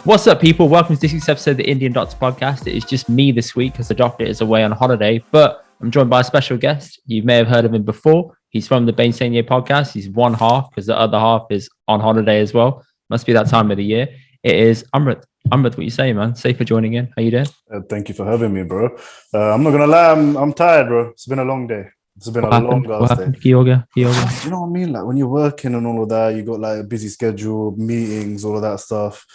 What's up, people? Welcome to this week's episode of the Indian Doctor Podcast. It is just me this week because the doctor is away on holiday, but I'm joined by a special guest. You may have heard of him before. He's from the Bainsainye podcast. He's one half because the other half is on holiday as well. Must be that time of the year. It is Amrit. Amrit, what you say, man? Safe for joining in. How you doing? Thank you for having me, bro. I'm not gonna lie, I'm tired, bro. It's been a long day. It's been a long ass day. Yoga. You know what I mean? Like when you're working and all of that, you got like a busy schedule, meetings, all of that stuff.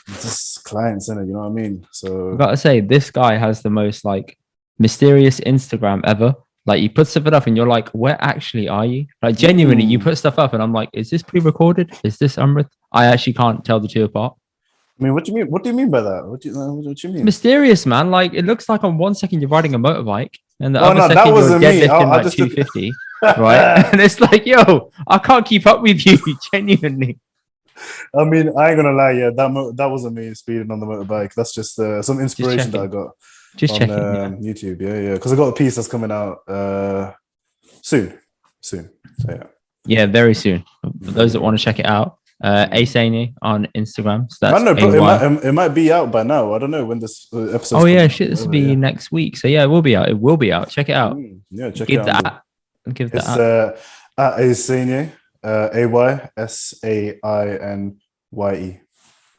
Just clients, innit? You know what I mean? So I gotta say, this guy has the most like mysterious Instagram ever. Like you put something up and you're like, where actually are you? Like genuinely, you put stuff up and I'm like, is this pre-recorded? Is this Amrit? I actually can't tell the two apart. I mean, what do you mean? What do you mean by that? What do you mean? Mysterious, man. Like it looks like on 1 second you're riding a motorbike, and the other no, second you're deadlifting I like 250, right? And it's like, yo, I can't keep up with you, genuinely. I mean, I ain't gonna lie, yeah, that wasn't me speeding on the motorbike. That's just some inspiration that I got on YouTube. Yeah, because I got a piece that's coming out soon. So yeah, very soon. For those that want to check it out. Aysainye on Instagram. So that's it might be out by now. I don't know when this episode. Oh yeah, shit! This will be next week. So yeah, it will be out. It will be out. Check it out. Yeah, check it out. Give that. It's at Aysainye, Aysainye.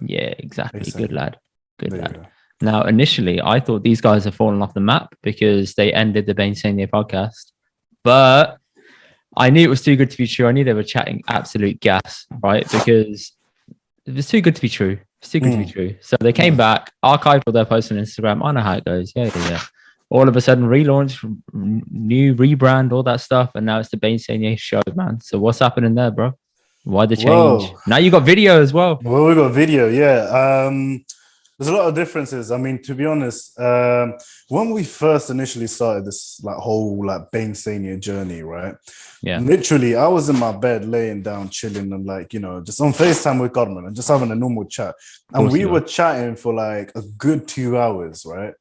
Yeah, exactly. Aysainye. Good lad. Good lad. Now, initially, I thought these guys have fallen off the map because they ended the Bainsainye podcast, but I knew it was too good to be true. I knew they were chatting absolute gas, right? Because it was too good to be true. It's too good to be true. So they came back, archived all their posts on Instagram. I know how it goes. Yeah. All of a sudden, relaunch, new rebrand, all that stuff. And now it's the Bainsainye show, man. So what's happening there, bro? Why the change? Whoa. Now you got video as well. Well, we got video, yeah. There's a lot of differences. I mean, to be honest, when we first initially started this like whole like Bainsainye journey, right? Yeah. Literally, I was in my bed laying down, chilling, and like, just on FaceTime with Godman and just having a normal chat. And we were chatting for like a good 2 hours, right?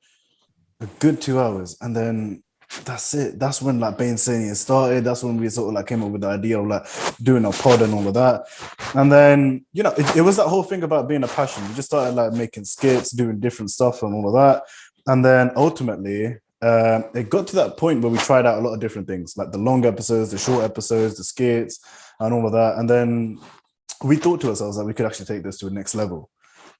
A good 2 hours. And then that's it. That's when like Bainsainye started. That's when we sort of like came up with the idea of like doing a pod and all of that. And then, it was that whole thing about being a passion. We just started like making skits, doing different stuff and all of that. And then ultimately, it got to that point where we tried out a lot of different things, like the long episodes, the short episodes, the skits and all of that. And then we thought to ourselves that we could actually take this to a next level.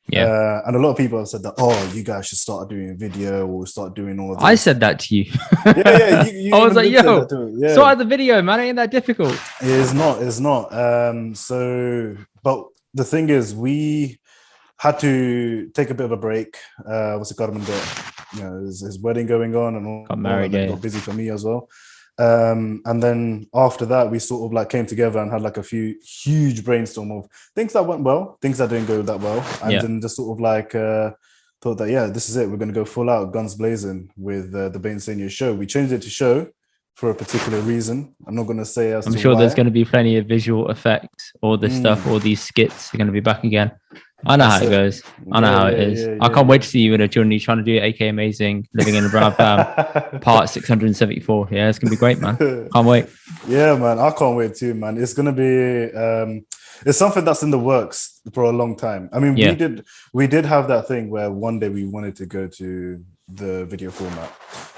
Yeah. And a lot of people have said that, you guys should start doing video or start doing all of this. I said that to you. Yeah. You I was like, yo, start the video, man. Ain't that difficult? It's not. But the thing is, we had to take a bit of a break. What's the government got? His wedding going on and all. Got married, got busy for me as well. And then after that, we sort of like came together and had like a few huge brainstorm of things that went well, things that didn't go that well, and then just sort of like thought that this is it. We're going to go full out, guns blazing with the Bainsainye show. We changed it to show for a particular reason. I'm not going to say as. I'm sure there's going to be plenty of visual effects, all this stuff, all these skits are going to be back again. I know how it goes. I know how it is. I can't wait to see you in a journey trying to do AK Amazing, living in a brown fam, part 674. Yeah, it's gonna be great, man. Can't wait. Yeah, man. I can't wait too, man. It's gonna be it's something that's in the works for a long time. I mean, we did have that thing where one day we wanted to go to the video format.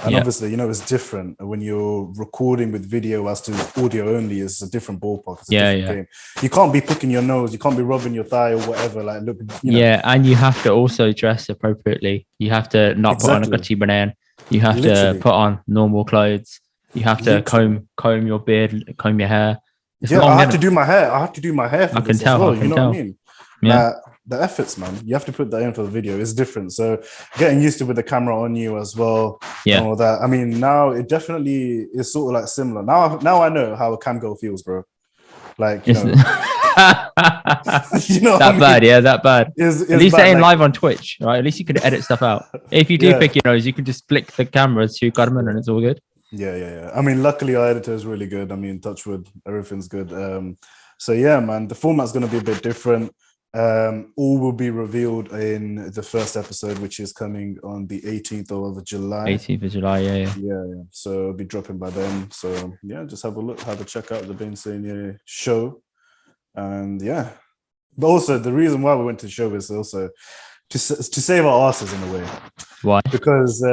And obviously, it's different when you're recording with video as to audio only. Is a different ballpark. It's a different game. You can't be picking your nose, you can't be rubbing your thigh or whatever. Like, look, Yeah, and you have to also dress appropriately. You have to not put on a gucci banana. You have to put on normal clothes. You have to comb your beard, comb your hair. I have to do my hair. For I can tell. Well, you know what I mean? Yeah. The efforts, man. You have to put that in for the video. It's different. So getting used to with the camera on you as well. Yeah. And all that. I mean, now it definitely is sort of like similar. Now I know how a cam girl feels, bro. Like, that bad, yeah, that bad. At least they're live on Twitch, right? At least you could edit stuff out. If you do pick your nose, you can just flick the camera to Godman and it's all good. Yeah. I mean, luckily our editor is really good. I mean, touch wood, everything's good. So yeah, man, the format's going to be a bit different. All will be revealed in the first episode, which is coming on the 18th of July. 18th of July, yeah. So it'll be dropping by then. So yeah, just have a look, have a check out the Bainsainye show. And yeah, but also the reason why we went to the show is also to save our asses in a way. Why? Because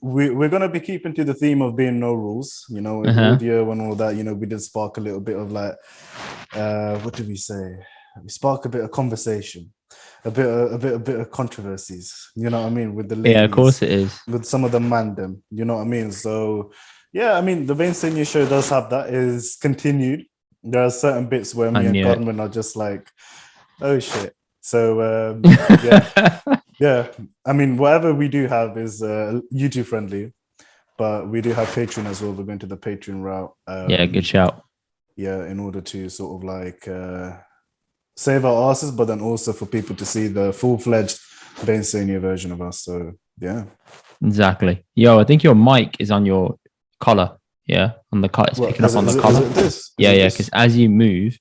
we're gonna be keeping to the theme of being no rules. You know, with audio and all that. You know, we did spark a little bit of like, what did we say? We spark a bit of conversation, a bit of controversies. You know what I mean? With the ladies, yeah, of course it is. With some of the mandem. You know what I mean? So yeah, I mean the Bainsainye show does have that. Is continued. There are certain bits where me and Carmen are just like, oh shit. So yeah. I mean, whatever we do have is YouTube friendly, but we do have Patreon as well. We're going to the Patreon route. Yeah, good shout. Yeah, in order to sort of like save our asses, but then also for people to see the full-fledged Bainsainye version of us. So yeah, exactly. Yo, I think your mic is on your collar. Yeah, on the cut. It's picking up on the collar. Yeah, because as you move,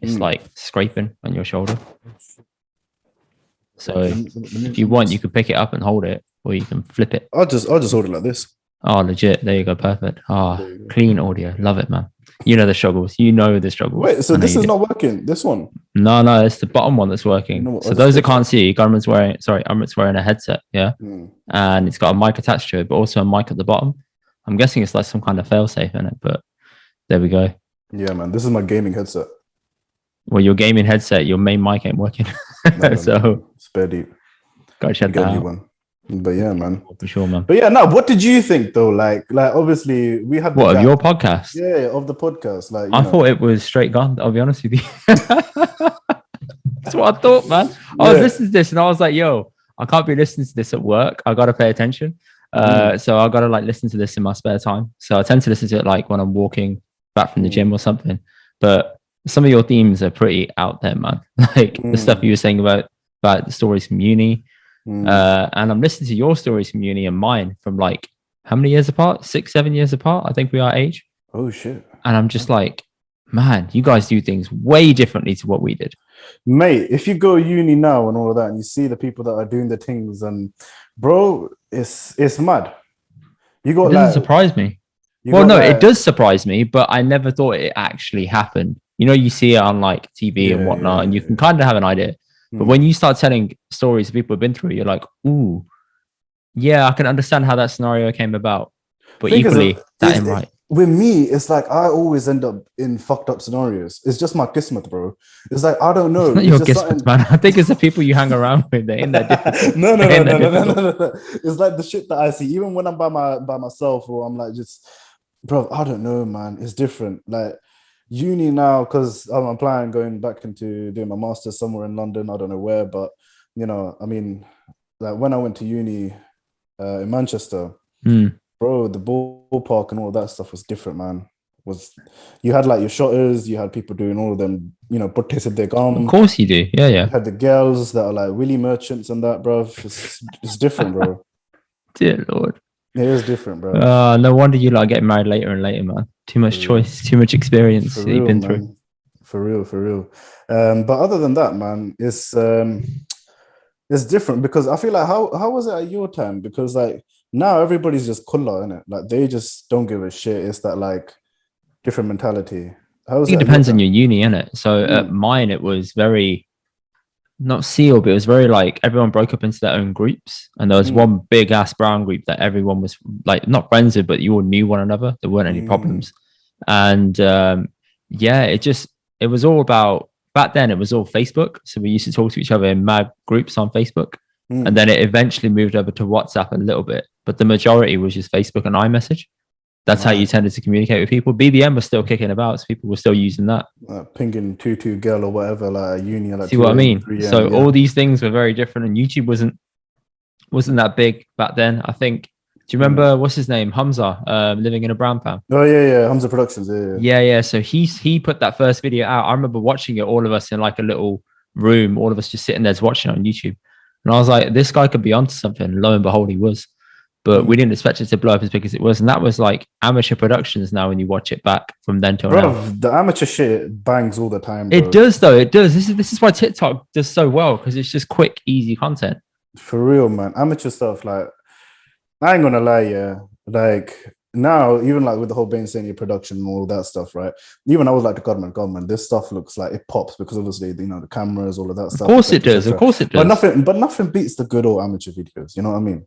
it's like scraping on your shoulder. So if you want, you can pick it up and hold it, or you can flip it. I'll just hold it like this. Oh, legit. There you go. Perfect. Oh, clean audio. Love it, man. You know the struggles. You know the struggles. Wait, so this is not working? This one? No, it's the bottom one that's working. You know, so those that can't see, Amrit's wearing a headset, yeah? And it's got a mic attached to it, but also a mic at the bottom. I'm guessing it's like some kind of fail-safe in it, but there we go. Yeah, man. This is my gaming headset. Well, your gaming headset, your main mic ain't working. So spare deep. Gotta check that out. One. But yeah, man. For sure, man. But yeah, now what did you think though? Like obviously we had of your podcast? Yeah, of the podcast. Like I thought it was straight gone, I'll be honest with you. That's what I thought, man. I was listening to this and I was like, yo, I can't be listening to this at work. I gotta pay attention. So I gotta like listen to this in my spare time. So I tend to listen to it like when I'm walking back from the gym or something. But some of your themes are pretty out there, man. Like the stuff you were saying about the stories from uni. And I'm listening to your stories from uni and mine from like how many years apart? 6-7 years apart, I think we are age. Oh shit. And I'm just like, man, you guys do things way differently to what we did. Mate, if you go uni now and all of that and you see the people that are doing the things, and bro, it's mad. You got it doesn't surprise me. Well, no, it does surprise me, but I never thought it actually happened. You know, you see it on like TV and whatnot, and you can kind of have an idea. But when you start telling stories people have been through, you're like, ooh, yeah, I can understand how that scenario came about. But equally, that ain't right. With me, it's like I always end up in fucked up scenarios. It's just my kismet, bro. It's like I don't know. It's not your kismet, man. I think it's the people you hang around with. They're in that difficult. No. It's like the shit that I see, even when I'm by myself, or I'm like just, bro. I don't know, man. It's different. Like uni now, because I'm planning going back into doing my master's somewhere in London. I don't know where, but you know, I mean, like when I went to uni in Manchester, bro, the ballpark and all that stuff was different, man. You had like your shotters, you had people doing all of them, you know, protested their gum. Of course you do, yeah. You had the girls that are like willy merchants and that, bro. It's different, bro. Dear Lord. It is different, bro. No wonder you like getting married later and later, man. Too much choice, too much experience that you've been through. For real. But other than that, man, it's different because I feel like how was it at your time? Because like now everybody's just colour, innit? Like they just don't give a shit. It's that like different mentality. It depends on your uni, innit? So at mine, it was very not sealed, but it was very like everyone broke up into their own groups, and there was one big ass brown group that everyone was like not friends with, but you all knew one another. There weren't any problems, and it was all about back then. It was all Facebook, so we used to talk to each other in mad groups on Facebook, and then it eventually moved over to WhatsApp a little bit, but the majority was just Facebook and iMessage. That's how you tended to communicate with people. BBM was still kicking about, so people were still using that. Pinging 2 girl or whatever, like a uni. Like see what I mean? So all these things were very different, and YouTube wasn't that big back then. I think. Do you remember what's his name? Hamza, living in a brown pan. Oh yeah, Hamza Productions. Yeah. So he put that first video out. I remember watching it, all of us in like a little room, all of us just sitting there watching it on YouTube, and I was like, this guy could be onto something. Lo and behold, he was. But we didn't expect it to blow up as big as it was. And that was like amateur productions now when you watch it back from then till now. The amateur shit bangs all the time, bro. It does, though. It does. This is why TikTok does so well, because it's just quick, easy content. For real, man. Amateur stuff, like, I ain't gonna lie, yeah. Like, now, even like with the whole Bainsainye production and all that stuff, right? Even I was like to Godman, this stuff looks like it pops because obviously, you know, the cameras, all of that stuff. Of course it does. Of course it does. But nothing beats the good old amateur videos. You know what I mean?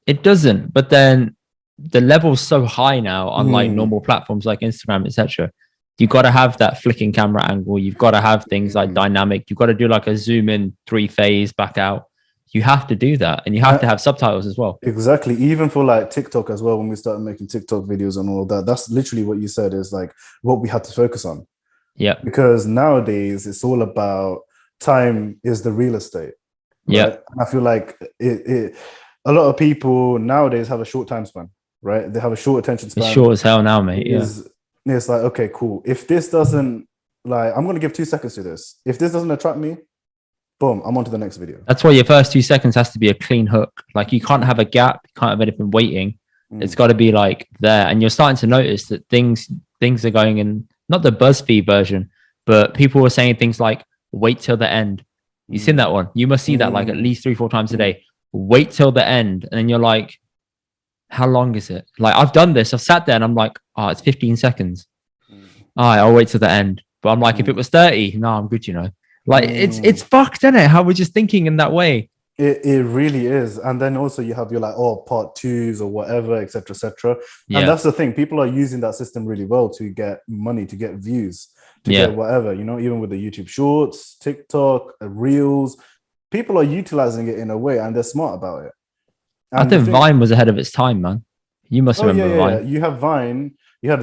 It doesn't. But then the level's so high now on like normal platforms like Instagram, etc. You got to have that flicking camera angle. You've got to have things like dynamic. You've got to do like a zoom in 3-phase back out. You have to do that, and you have to have subtitles as well. Exactly. Even for like TikTok as well, when we started making TikTok videos and all that, that's literally what you said is like what we had to focus on. Yeah. Because nowadays it's all about time is the real estate. Right? Yeah. I feel like a lot of people nowadays have a short time span, right? They have a short attention span. It's short as hell now, mate. It's like, okay, cool. If this doesn't, like, I'm going to give 2 seconds to this. If this doesn't attract me, boom, I'm on to the next video. That's why your first 2 seconds has to be a clean hook. Like you can't have a gap, you can't have anything waiting. It's got to be like there. And you're starting to notice that things are going in, not the BuzzFeed version, but people are saying things like, wait till the end. You've seen that one. You must see that like at least 3-4 times a day. Wait till the end. And then you're like, how long is it? Like I've done this. I've sat there and I'm like, oh, it's 15 seconds. All right, I'll wait till the end. But I'm like, if it was 30, no, I'm good, you know. Like it's fucked, isn't it? How we're just thinking in that way. It really is. And then also you have your like, part 2s or whatever, etc. Yeah. And that's the thing. People are using that system really well to get money, to get views, to get whatever, you know, even with the YouTube shorts, TikTok, Reels, people are utilizing it in a way and they're smart about it. And I think Vine was ahead of its time, man. You must remember Vine. Yeah. You have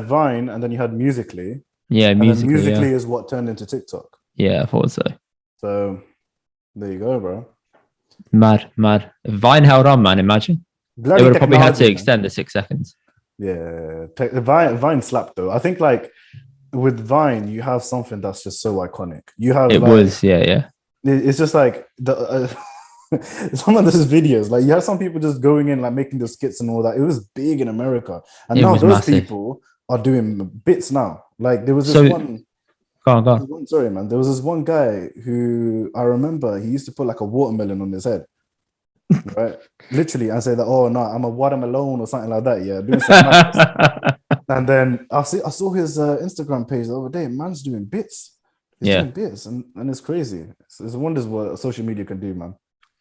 Vine, and then you had Musical.ly. Yeah, Musical.ly. Musical.ly is what turned into TikTok. Yeah, I thought so. So there you go, bro. Mad. If Vine held on, man, imagine. They would have probably had to extend the 6 seconds. Yeah. Vine slapped though. I think like with Vine, you have something that's just so iconic. You have It's just like the some of those videos, like you have some people just going in like making the skits and all that. It was big in America, and now those massive. People are doing bits now. Like there was this one. Go on. Sorry, man. There was this one guy who I remember he used to put like a watermelon on his head, right? Literally, and say that, oh no, I'm a watermelon or something like that. Yeah, doing some and then I saw his Instagram page the other day. Man's doing bits. He's doing bits, and it's crazy. It's wonders what social media can do, man.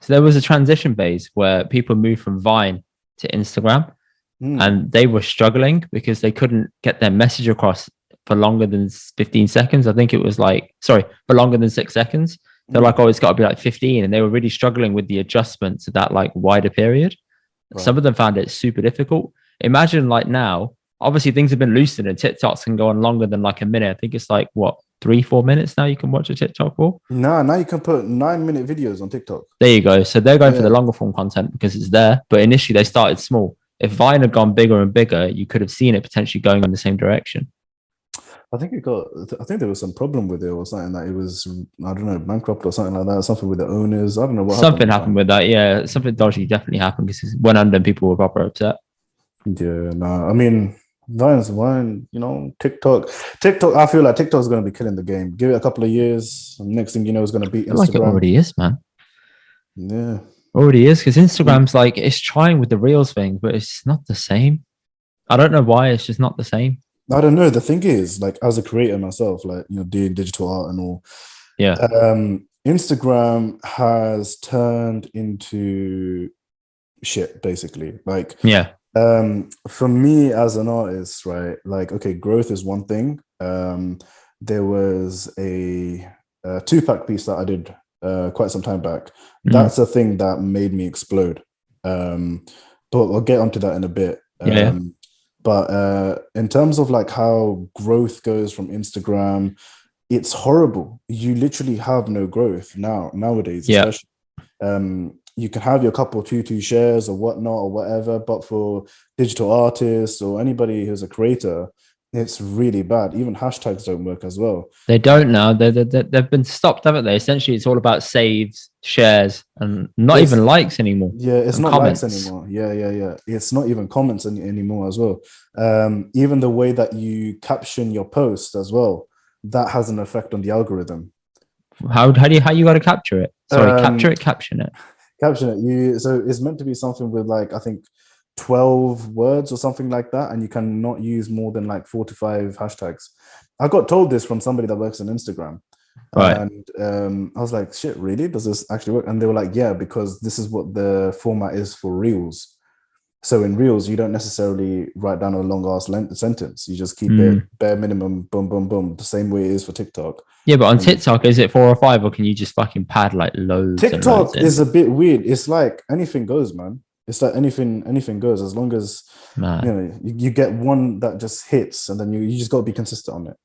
So there was a transition phase where people moved from Vine to Instagram, and they were struggling because they couldn't get their message across for longer than 15 seconds. I think it was for longer than 6 seconds. They're like, oh, it's got to be like 15. And they were really struggling with the adjustments to that like wider period. Right. Some of them found it super difficult. Imagine like now, obviously things have been loosened and TikToks can go on longer than like a minute. I think it's like 3-4 minutes now you can watch a TikTok for. No, now you can put 9-minute videos on TikTok. There you go. So they're going for the longer form content because it's there. But initially they started small. If Vine had gone bigger and bigger, you could have seen it potentially going in the same direction. I think there was some problem with it or something, that it was, I don't know, bankrupt or something like that. Something with the owners. I don't know what something happened with that. Yeah, something dodgy definitely happened because it went under and people were proper upset. Yeah, no, I mean, Vine, you know, TikTok. I feel like TikTok's going to be killing the game. Give it a couple of years, and next thing you know, it's going to beat Instagram. Like it already is, man. Yeah, already is, because Instagram's like, it's trying with the Reels thing, but it's not the same. I don't know why. It's just not the same. I don't know. The thing is, like, as a creator myself, like, you know, doing digital art and all. Yeah. Instagram has turned into shit, basically. Like, yeah. For me as an artist, right? Like, okay, growth is one thing. There was a 2-pack piece that I did quite some time back. That's a thing that made me explode. But I'll get onto that in a bit. But in terms of like how growth goes from Instagram, it's horrible. You literally have no growth nowadays, especially. You can have your couple 2 shares or whatnot or whatever, but for digital artists or anybody who's a creator, it's really bad. Even hashtags don't work as well. They don't now. They've been stopped, haven't they? Essentially, it's all about saves, shares, and not even likes anymore. Yeah, it's not comments. Likes anymore. Yeah. It's not even comments anymore as well. Even the way that you caption your post as well, that has an effect on the algorithm. How you got to capture it? Sorry, capture it, caption it. Caption it. So it's meant to be something with like, I think 12 words or something like that, and you cannot use more than like 4 to 5 hashtags. I got told this from somebody that works on Instagram. Right. And I was like, shit, really? Does this actually work? And they were like, yeah, because this is what the format is for Reels. So in Reels, you don't necessarily write down a long ass sentence. You just keep it bare minimum, boom, boom, boom, the same way it is for TikTok. Yeah, but on TikTok, is it 4 or 5, or can you just fucking pad like loads? TikTok is a bit weird. It's like anything goes, man. It's like anything goes, as long as you get one that just hits, and then you just got to be consistent on it.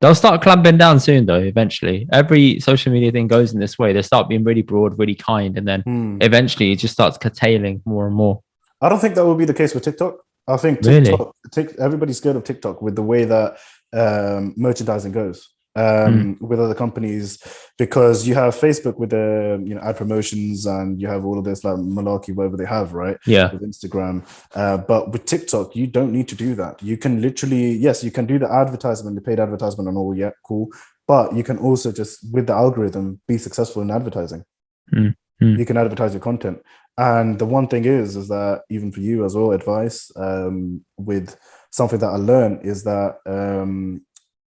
They'll start clamping down soon, though. Eventually, every social media thing goes in this way. They start being really broad, really kind, and then eventually it just starts curtailing more and more. I don't think that will be the case with TikTok. I think TikTok, everybody's scared of TikTok with the way that merchandising goes with other companies, because you have Facebook with the ad promotions, and you have all of this like malarkey, whatever they have, right? Yeah. With Instagram, but with TikTok, you don't need to do that. You can literally, yes, you can do the advertisement, the paid advertisement, and all. Yeah, cool. But you can also just, with the algorithm, be successful in advertising. You can advertise your content. And the one thing is that even for you as well, advice with something that I learned is that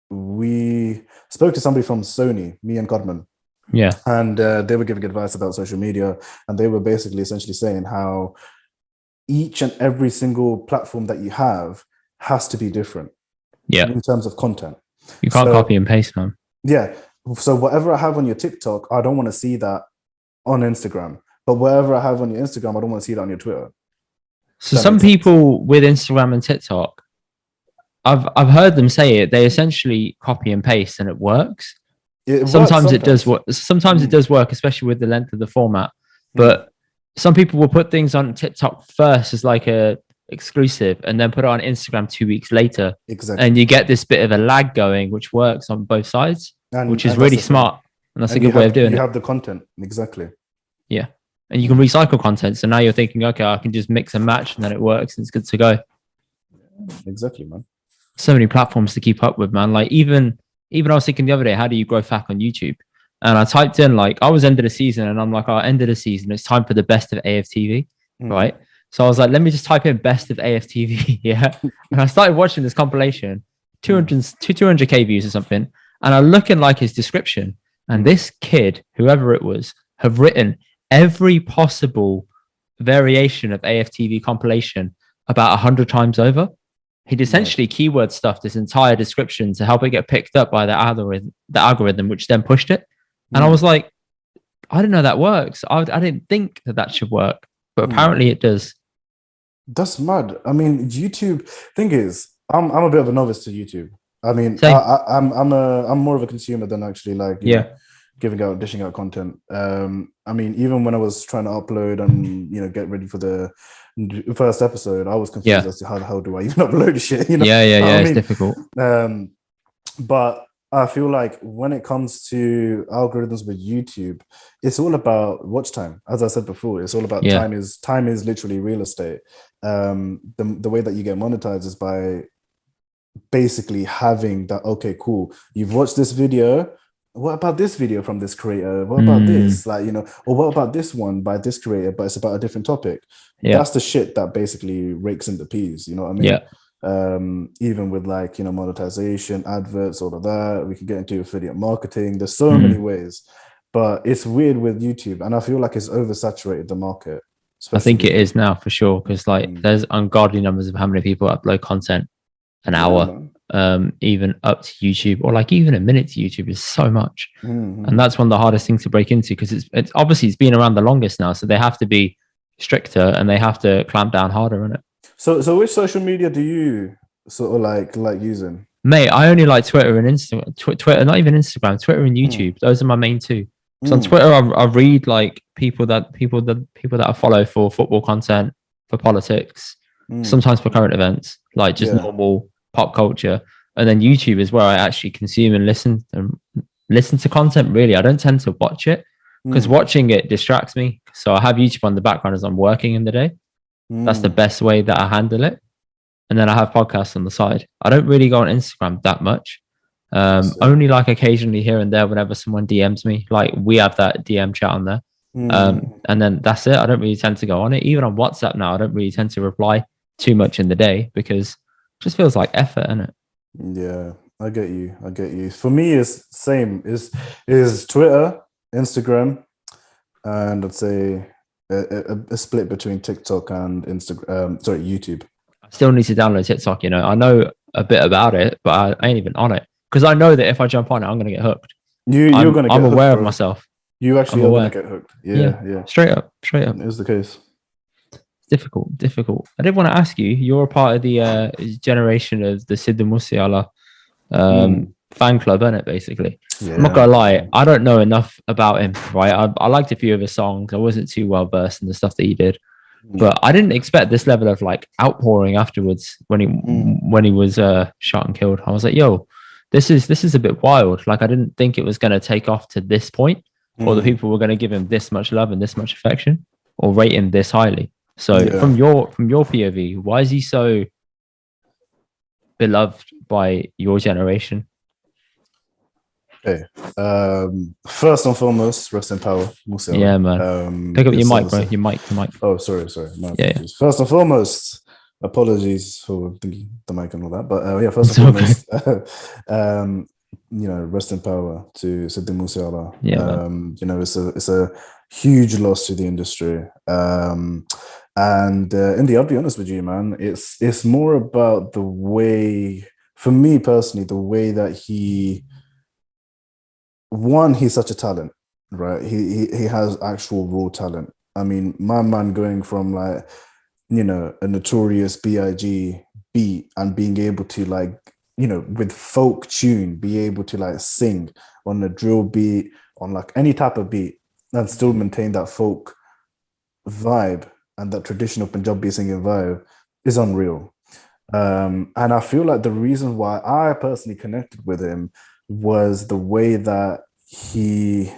we spoke to somebody from Sony, me and Godman. Yeah. And they were giving advice about social media. And they were basically essentially saying how each and every single platform that you have has to be different. Yeah. In terms of content. You can't copy and paste, man. Yeah. So whatever I have on your TikTok, I don't want to see that on Instagram. But whatever I have on your Instagram, I don't want to see that on your Twitter. So some people with Instagram and TikTok, I've heard them say it. They essentially copy and paste, and it works. Sometimes it does work. Sometimes it does work, especially with the length of the format. But some people will put things on TikTok first as like a exclusive, and then put it on Instagram 2 weeks later. Exactly. And you get this bit of a lag going, which works on both sides, which is really smart. And that's a good way of doing it. You have the content. Exactly. Yeah. And you can recycle content. So now you're thinking, okay, I can just mix and match, and then it works and it's good to go. Exactly, man. So many platforms to keep up with, man. Like even I was thinking the other day, how do you grow fat on YouTube? And I typed in, like, I was end of the season, and I'm like, end of the season, it's time for the best of AFTV, right? So I was like, let me just type in best of AFTV, yeah. And I started watching this compilation, 200k views or something, and I look in like his description, and this kid, whoever it was, have written every possible variation of AFTV compilation about 100 times over. He'd essentially keyword stuffed this entire description to help it get picked up by the algorithm, which then pushed it. And I was like, I didn't know that works. I didn't think that should work, but apparently it does. That's mad. I mean, YouTube. Thing is, I'm a bit of a novice to YouTube. I mean, I'm more of a consumer than actually like dishing out content. I mean, even when I was trying to upload and get ready for the first episode, I was confused as to how the hell do I even upload the shit. It's difficult. But I feel like when it comes to algorithms with YouTube, it's all about watch time. As I said before, it's all about time is literally real estate. The way that you get monetized is by basically having that. Okay, cool. You've watched this video. What about this video from this creator? What about this? Like, or what about this one by this creator, but it's about a different topic? Yeah. That's the shit that basically rakes in the peas. You know what I mean? Yeah. Even with like, monetization, adverts, all of that, we can get into affiliate marketing. There's so many ways, but it's weird with YouTube. And I feel like it's oversaturated the market. I think it is now for sure. Cause like there's ungodly numbers of how many people upload content an hour. Even up to YouTube, or like even a minute to YouTube is so much. And that's one of the hardest things to break into, because it's obviously it's been around the longest now, so they have to be stricter and they have to clamp down harder on it. So which social media do you sort of like using? Mate, I only like Twitter and Instagram. Twitter, not even Instagram, Twitter and YouTube. Those are my main two. So on Twitter, I read like people that I follow for football content, for politics, sometimes for current events, like just normal pop culture. And then YouTube is where I actually consume and listen to content. Really, I don't tend to watch it because watching it distracts me. So I have YouTube on the background as I'm working in the day. That's the best way that I handle it. And then I have podcasts on the side. I don't really go on Instagram that much. Only like occasionally here and there whenever someone DMs me. Like we have that DM chat on there. And then that's it. I don't really tend to go on it. Even on WhatsApp now, I don't really tend to reply too much in the day because it just feels like effort, innit? Yeah, I get you. I get you. For me, it's same. Is Twitter, Instagram, and I'd say a split between TikTok and Instagram. Sorry, YouTube. I still need to download TikTok. You know, I know a bit about it, but I ain't even on it because I know that if I jump on it, I'm gonna get hooked. You're gonna get I'm hooked, aware of bro. myself. You actually I'm are gonna aware. get hooked. Yeah. Straight up, straight up. It is the case. Difficult. I did want to ask you. You're a part of the generation of the Sidhu Moosewala fan club, isn't it? Basically, Yeah. I'm not gonna lie. I don't know enough about him. Right, I liked a few of his songs. I wasn't too well versed in the stuff that he did, but I didn't expect this level of like outpouring afterwards when he was shot and killed. I was like, yo, this is a bit wild. Like I didn't think it was gonna take off to this point, or the people were gonna give him this much love and this much affection, or rate him this highly. So from your POV, why is he so beloved by your generation? Okay. First and foremost, rest in power, Moosewala. Yeah, man. Pick up your mic, bro. Your mic. Oh, sorry. My yeah. First and foremost, apologies for the mic and all that. But yeah, first and foremost, rest in power to Sidhu Moosewala. Yeah, it's a huge loss to the industry. And Indy, I'll be honest with you, man. It's more about the way, for me personally, the way that he's such a talent, right? He has actual raw talent. I mean, my man going from like, a notorious B.I.G. beat and being able to like, with folk tune, be able to like sing on a drill beat, on like any type of beat and still maintain that folk vibe and that traditional Punjabi singing vibe is unreal. And I feel like the reason why I personally connected with him was the way that he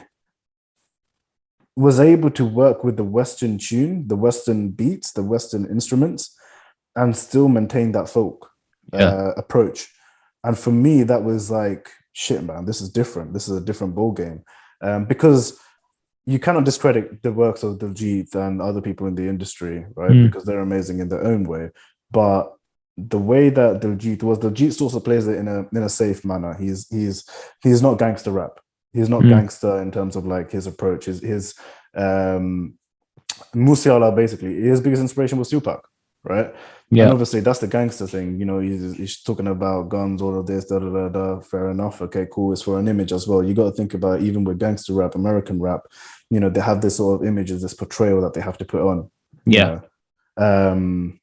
was able to work with the Western tune, the Western beats, the Western instruments, and still maintain that folk approach. And for me, that was like, shit, man, this is different. This is a different ball game. Because you cannot discredit the works of Diljit and other people in the industry, right? Because they're amazing in their own way. But the way that Diljit also plays it in a safe manner. He's not gangster rap. He's not gangster in terms of like his approach. His Moosewala, basically, his biggest inspiration was Tupac, right? Yeah. And obviously that's the gangster thing. He's talking about guns, all of this, fair enough. Okay, cool. It's for an image as well. You got to think about, even with gangster rap, American rap, they have this sort of images, this portrayal that they have to put on. Yeah. And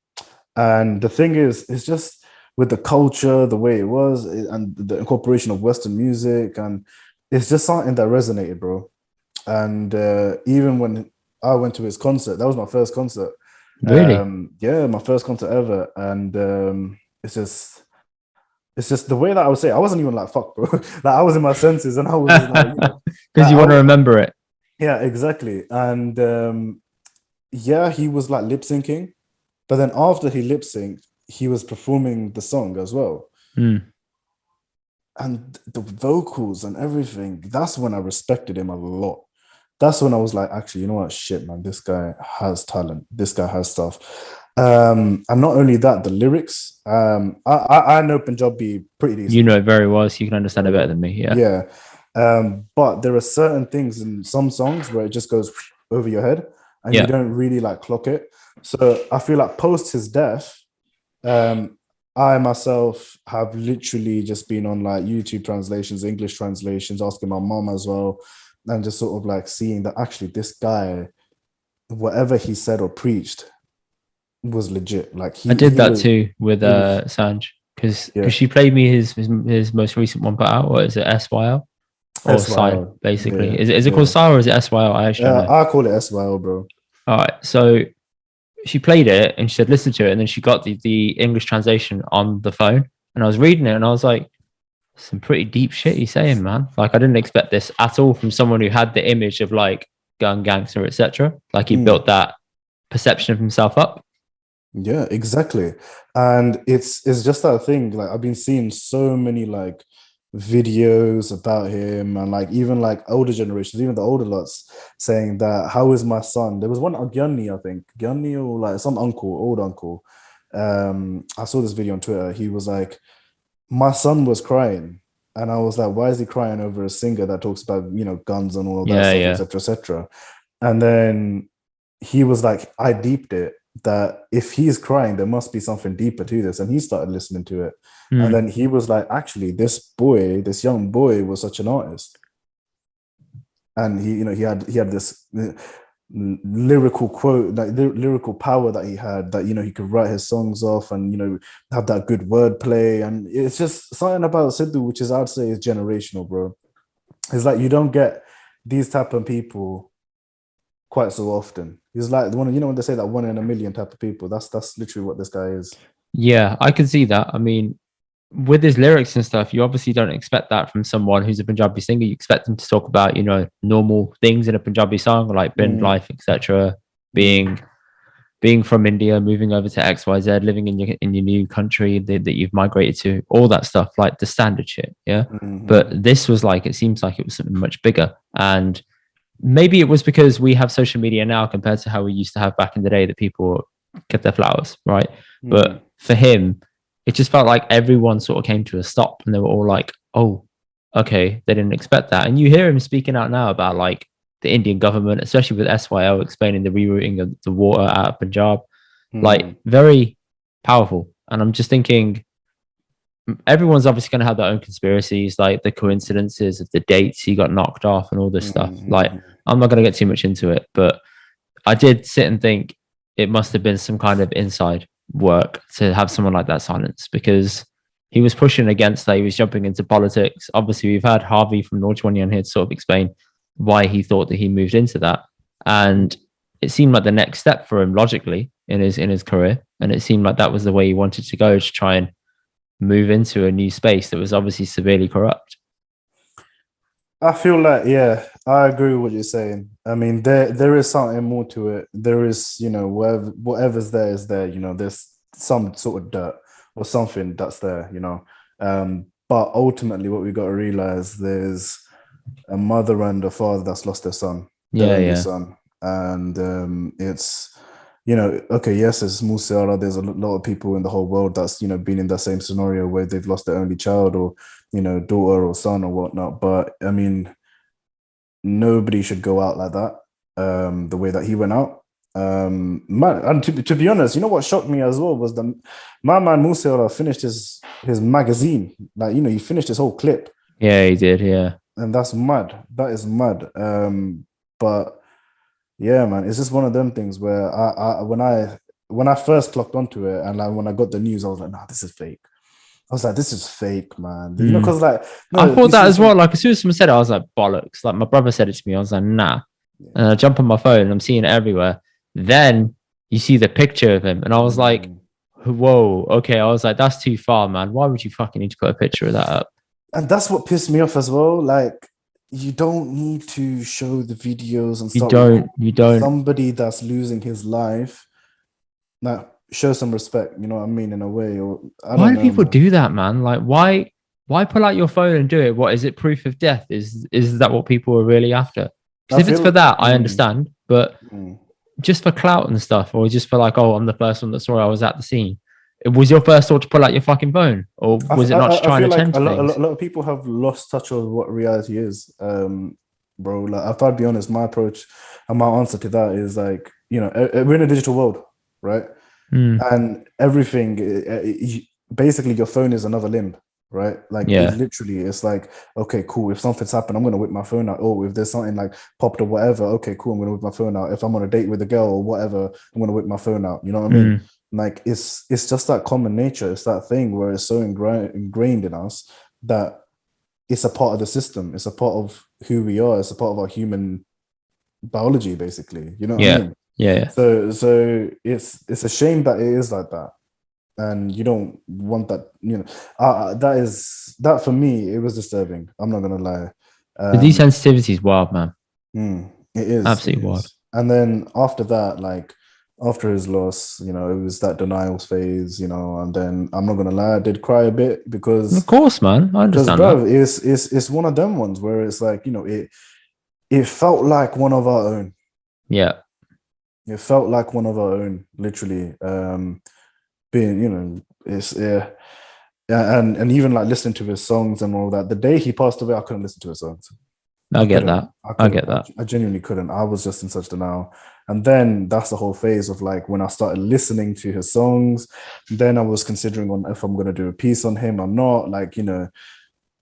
the thing is, it's just with the culture, the way it was, and the incorporation of Western music, and it's just something that resonated, bro. And even when I went to his concert, that was my first concert. Really? Yeah, my first concert ever. And it's just the way that I would say, I wasn't even like, fuck, bro. Like I was in my senses and I was like, because you want to remember it. Yeah, exactly. And yeah, he was like lip syncing, but then after he lip synced, he was performing the song as well. And the vocals and everything, that's when I respected him a lot. That's when I was like, actually, you know what? Shit, man, this guy has talent. This guy has stuff. And not only that, the lyrics. I know Punjabi pretty decent. You know it very well, so you can understand it better than me. Yeah. But there are certain things in some songs where it just goes over your head and you don't really like clock it. So I feel like post his death, I myself have literally just been on like YouTube translations, English translations, asking my mom as well, and just sort of like seeing that actually this guy, whatever he said or preached, was legit. Like I did that too with Sanj, because she played me his most recent one put out. What is it, SYL or SYL? Basically, is it called SYL or is it SYL? I call it SYL, bro. All right, so she played it and she said listen to it, and then she got the English translation on the phone, and I was reading it and I was like, some pretty deep shit he's saying, man. Like I didn't expect this at all from someone who had the image of like gun gangster, etc. Like he built that perception of himself up. Yeah, exactly. And it's just that thing. Like I've been seeing so many like videos about him, and like even like older generations, even the older lots, saying that how is my son? There was one Gyani, I think Gyani, or like some uncle, old uncle. I saw this video on Twitter. He was like, my son was crying, and I was like, why is he crying over a singer that talks about, you know, guns and all of that stuff, etc., etc.? And then he was like, I deeped it, that if he's crying, there must be something deeper to this. And he started listening to it. And then he was like, actually, this young boy was such an artist. And he, you know, he had this lyrical quote, like lyrical power that he had, that, you know, he could write his songs off and, you know, have that good wordplay. And it's just something about Sidhu, which is, I'd say, is generational, bro. It's like you don't get these type of people quite so often. He's like one, you know, when they say that 1 in a million type of people, that's literally what this guy is. Yeah, I can see that. I mean, with his lyrics and stuff, you obviously don't expect that from someone who's a Punjabi singer. You expect them to talk about, you know, normal things in a Punjabi song, like bin life, etc. Being from India, moving over to XYZ, living in your new country that you've migrated to, all that stuff, like the standard shit. Yeah. But this was like, it seems like it was something much bigger. And maybe it was because we have social media now compared to how we used to have back in the day, that people get their flowers, right? But for him, it just felt like everyone sort of came to a stop, and they were all like, oh, okay, they didn't expect that. And you hear him speaking out now about like the Indian government, especially with SYL explaining the rerouting of the water out of Punjab, like very powerful. And I'm just thinking, everyone's obviously going to have their own conspiracies, like the coincidences of the dates he got knocked off and all this stuff. Like, I'm not going to get too much into it, but I did sit and think it must have been some kind of inside work to have someone like that silenced, because he was pushing against that. He was jumping into politics. Obviously, we've had Harvey from North 20 on here to sort of explain why he thought that he moved into that. And it seemed like the next step for him logically in his career. And it seemed like that was the way he wanted to go, to try and move into a new space that was obviously severely corrupt. I feel like, yeah, I agree with what you're saying. I mean, there is something more to it. There is, you know, whatever's there is there. You know, there's some sort of dirt or something that's there. You know, but ultimately, what we got to realize, there's a mother and a father that's lost their son, their only son, and it's, you know, okay, yes, it's Moosewala. There's a lot of people in the whole world that's, you know, been in that same scenario where they've lost their only child, or, you know, daughter or son or whatnot. But I mean, nobody should go out like that, the way that he went out. Man, and to be honest, you know what shocked me as well was my man Moosewala finished his magazine. Like, you know, he finished his whole clip. Yeah, he did. Yeah, and that's mad. That is mad. But yeah, man, it's just one of them things where I when I first clocked onto it, and like when I got the news, I was like, nah, this is fake. I was like, this is fake, man. You know, because like, no, I thought that as well. Like, as soon as someone said it, I was like, bollocks. Like, my brother said it to me. I was like, nah. And I jump on my phone and I'm seeing it everywhere. Then you see the picture of him, and I was like, whoa, okay. I was like, that's too far, man. Why would you fucking need to put a picture of that up? And that's what pissed me off as well. Like, you don't need to show the videos and stuff. You don't. Somebody that's losing his life, now show some respect. You know what I mean? In a way, or why do people do that, man? Like, why pull out your phone and do it? What is it? Proof of death? Is that what people are really after? Because if it's for that, I understand. But just for clout and stuff, or just for like, oh, I'm the first one that saw it, I was at the scene. Was your first thought to pull out your fucking phone, or was it not just trying to change things? A lot of people have lost touch of what reality is, bro. Like, if I'd be honest, my approach and my answer to that is like, you know, we're in a digital world, right? And everything, basically, your phone is another limb, right? Like, it literally, it's like, okay, cool. If something's happened, I'm gonna whip my phone out. Oh, if there's something like popped or whatever, okay, cool. I'm gonna whip my phone out. If I'm on a date with a girl or whatever, I'm gonna whip my phone out. You know what I mean? Like, it's just that common nature. It's that thing where it's so ingrained in us that it's a part of the system. It's a part of who we are. It's a part of our human biology, basically. You know what I mean? Yeah. So it's a shame that it is like that, and you don't want that. You know, that for me, it was disturbing. I'm not gonna lie. The desensitivity is wild, man. It is absolutely wild. And then after that, like, After his loss, you know, it was that denials phase, you know, and then I'm not gonna lie, I did cry a bit Of course, man. I understand bro, that. it's one of them ones where it's like, you know, it felt like one of our own. Yeah. It felt like one of our own, literally. Being, you know, it's and even like listening to his songs and all that. The day he passed away, I couldn't listen to his songs. I get that. I I couldn't. get that. I genuinely couldn't. I was just in such denial. And then that's the whole phase of like when I started listening to his songs, then I was considering on if I'm gonna do a piece on him or not. Like, you know,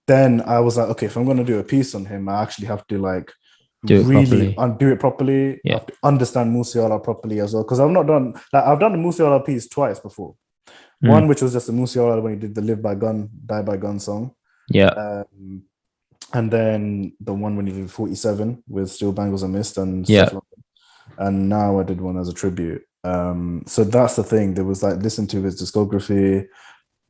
then I was like, okay, if I'm gonna do a piece on him, I actually have to like Do it really properly. do it properly. I Yeah. have to understand Moosewala properly as well. Because I've not done like I've done the Moosewala piece twice before. One which was just a Moosewala when he did the Live by Gun, Die by Gun song. Yeah. And then the one when he did 47 with Still Bangles and Mist and Yeah. stuff. And now I did one as a tribute. So that's the thing. There was like listen to his discography,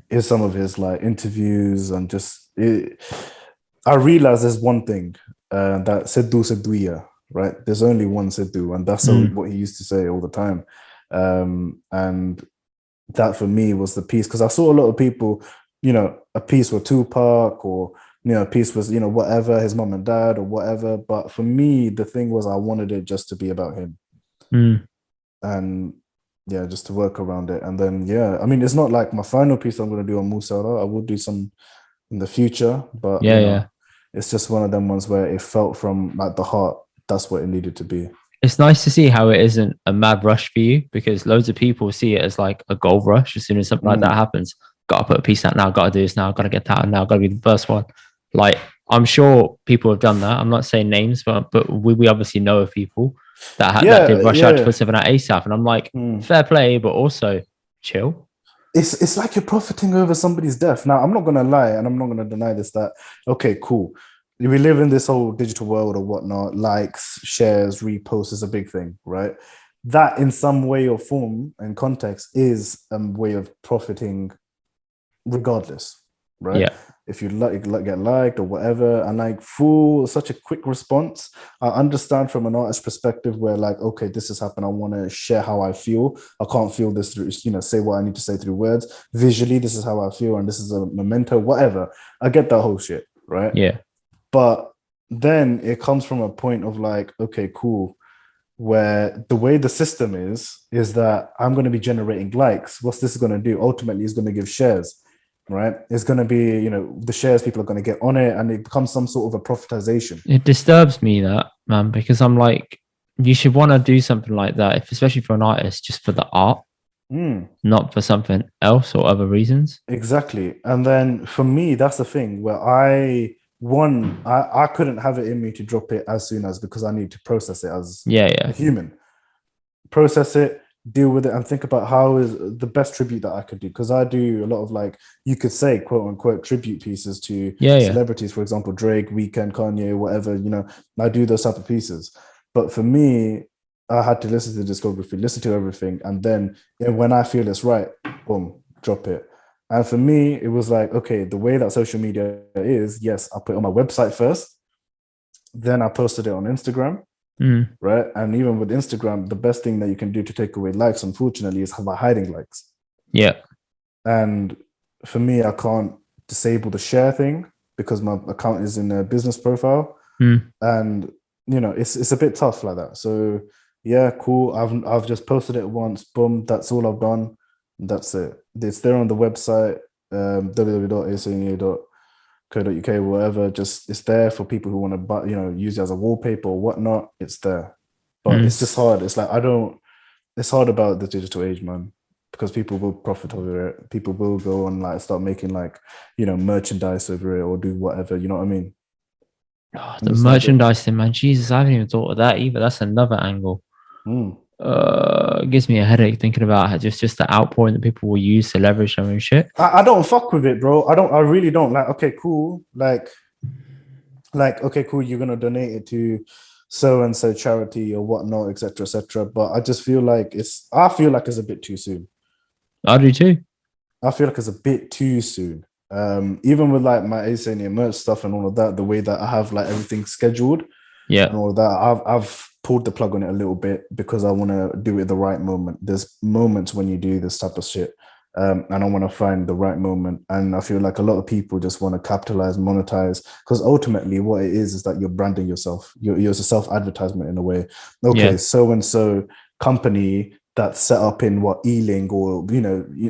here's some of his like interviews, and just I realized there's one thing that Sidhu Sidhuya, right? There's only one Sidhu, and that's what he used to say all the time. And that for me was the piece, because I saw a lot of people, you know, a piece with Tupac, or you know, a piece was, you know, whatever, his mom and dad or whatever. But for me, the thing was I wanted it just to be about him. And yeah, just to work around it. And then yeah, I mean, it's not like my final piece I'm going to do on Moosewala. I will do some in the future, but Yeah. you know, Yeah. it's just one of them ones where it felt from like the heart. That's what it needed to be. It's nice to see how it isn't a mad rush for you, because loads of people see it as like a gold rush. As soon as something like that happens, gotta put a piece out now, gotta do this now, gotta get that out now, gotta be the first one. Like, I'm sure people have done that. I'm not saying names, but we obviously know of people that did rush out to put something out ASAP. And I'm like, fair play, but also chill. It's like you're profiting over somebody's death. Now, I'm not gonna lie, and I'm not gonna deny this, that okay, cool. We live in this whole digital world or whatnot. Likes, shares, reposts is a big thing, right? That in some way or form and context is a way of profiting regardless, right? Yeah. If you get liked or whatever, and like for such a quick response, I understand from an artist perspective where like, okay, this has happened, I want to share how I feel. I can't feel this through, you know, say what I need to say through words. Visually, this is how I feel, and this is a memento, whatever. I get that whole shit, right? Yeah. But then it comes from a point of like, okay, cool, where the way the system is that I'm going to be generating likes. What's this going to do? Ultimately, it's going to give shares, right? It's going to be, you know, the shares, people are going to get on it, and it becomes some sort of a profitization. It disturbs me, that, man, because I'm like, you should want to do something like that, if, especially for an artist, just for the art, not for something else or other reasons. Exactly. And then for me, that's the thing where I couldn't have it in me to drop it as soon as, because I need to process it as a human. Process it, deal with it, and think about how is the best tribute that I could do. Because I do a lot of, like, you could say, quote unquote, tribute pieces to celebrities, for example, Drake, Weeknd, Kanye, whatever, you know, I do those type of pieces. But for me, I had to listen to the discography, listen to everything, and then when I feel it's right, boom, drop it. And for me, it was like, okay, the way that social media is, yes, I put it on my website first, then I posted it on Instagram, right? And even with Instagram, the best thing that you can do to take away likes, unfortunately, is by hiding likes. Yeah. And for me, I can't disable the share thing because my account is in a business profile. And, you know, it's a bit tough like that. So yeah, cool. I've just posted it once, boom, that's all I've done. That's it. It's there on the website, www.aysainye.co.uk or whatever. Just it's there for people who want to buy, you know, use it as a wallpaper or whatnot. It's there. But it's just hard. It's like it's hard about the digital age, man. Because people will profit over it. People will go and like start making, like, you know, merchandise over it or do whatever. You know what I mean? Oh, the merchandise thing, man. Jesus, I haven't even thought of that either. That's another angle. It gives me a headache thinking about how just the outpouring that people will use to leverage their own shit. I don't fuck with it, bro. I really don't. Like, okay, cool. Like, okay, cool. You're gonna donate it to so and so charity or whatnot, etc., etc. But I just feel like it's a bit too soon. I do too. I feel like it's a bit too soon. Even with like my Aysainye merch stuff and all of that, the way that I have like everything scheduled, and all of that, I've pulled the plug on it a little bit because I want to do it at the right moment. There's moments when you do this type of shit, and I want to find the right moment. And I feel like a lot of people just want to capitalize, monetize, because ultimately what it is that you're branding yourself. You're a self-advertisement in a way. Okay, so and so company that's set up in Ealing or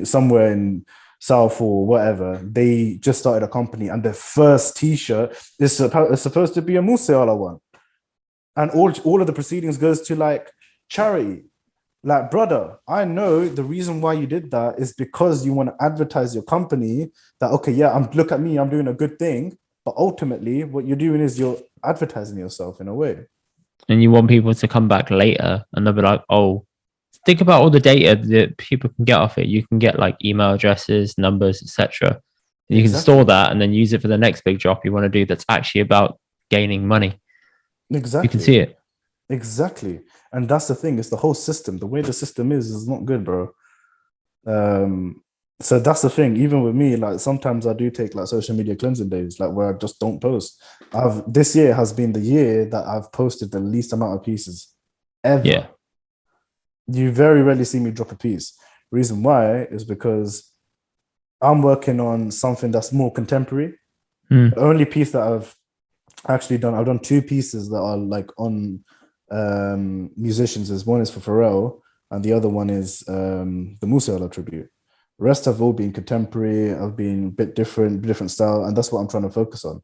somewhere in South or whatever, they just started a company and their first t-shirt is supposed to be a Moosewala one, and all of the proceedings goes to like charity. Like, brother, I know the reason why you did that is because you want to advertise your company that, okay, yeah, look at me, I'm doing a good thing, but ultimately what you're doing is you're advertising yourself in a way. And you want people to come back later and they'll be like, oh, think about all the data that people can get off it. You can get like email addresses, numbers, etc. You can store that and then use it for the next big drop you want to do that's actually about gaining money. Exactly. You can see it. Exactly. And that's the thing. It's the whole system. The way the system is not good, bro. So that's the thing. Even with me, like sometimes I do take like social media cleansing days, like where I just don't post. This year has been the year that I've posted the least amount of pieces ever. Yeah. You very rarely see me drop a piece. Reason why is because I'm working on something that's more contemporary. The only piece that I've actually done, I've done 2 pieces that are like on musicians. One is for Pharrell and the other one is the Moosewala tribute. The rest have all been contemporary. I've been a bit different style, and that's what I'm trying to focus on.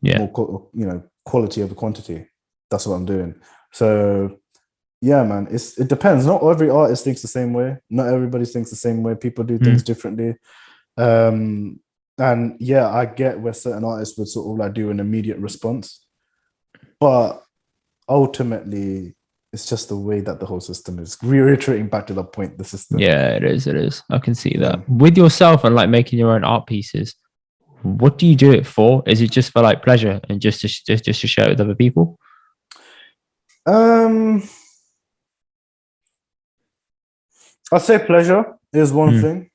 Yeah, more, quality over quantity. That's what I'm doing. So yeah, man, it depends. Not every artist thinks the same way. Not everybody thinks the same way. People do things differently. And yeah, I get where certain artists would sort of like do an immediate response, but ultimately it's just the way that the whole system is. Reiterating back to the point, the system. Yeah, it is. I can see that. With yourself and like making your own art pieces, what do you do it for? Is it just for like pleasure and just to share it with other people? I'd say pleasure is one thing.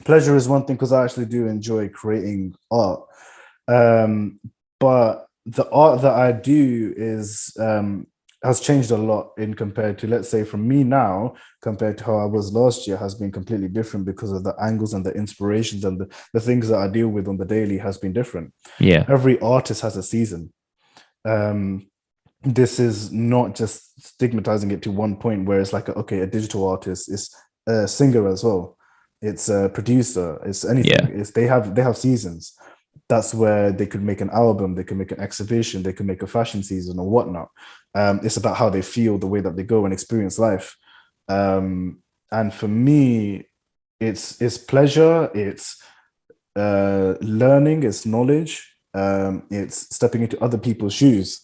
Pleasure is one thing because I actually do enjoy creating art. But the art that I do is has changed a lot in compared to, let's say, from me now compared to how I was last year, has been completely different because of the angles and the inspirations and the things that I deal with on the daily has been different. Yeah. Every artist has a season. This is not just stigmatizing it to one point where it's like, a digital artist is a singer as well. It's a producer. It's anything. Yeah. It's they have seasons. That's where they could make an album, they can make an exhibition, they can make a fashion season or whatnot. It's about how they feel, the way that they go and experience life. And for me, it's pleasure, it's learning, it's knowledge, it's stepping into other people's shoes.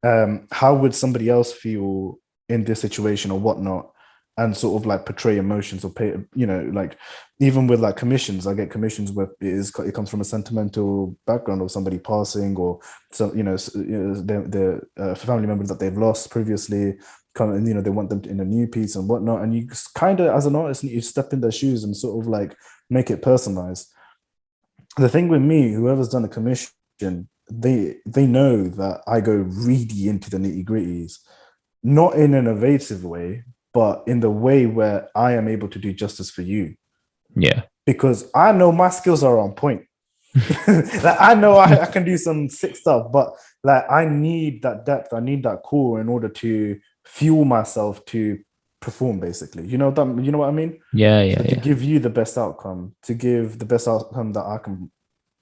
How would somebody else feel in this situation or whatnot? And sort of like portray emotions or pay, like even with like commissions, I get commissions where it comes from a sentimental background of somebody passing or the family member that they've lost previously, and they want them in a new piece and whatnot. And you kind of, as an artist, you step in their shoes and sort of like make it personalized. The thing with me, whoever's done a commission, they know that I go really into the nitty gritties, not in an evasive way, but in the way where I am able to do justice for you. Yeah. Because I know my skills are on point. Like, I know I can do some sick stuff, but like I need that depth, I need that core in order to fuel myself to perform, basically. You know what I mean? Yeah. To give you the best outcome, to give the best outcome that I can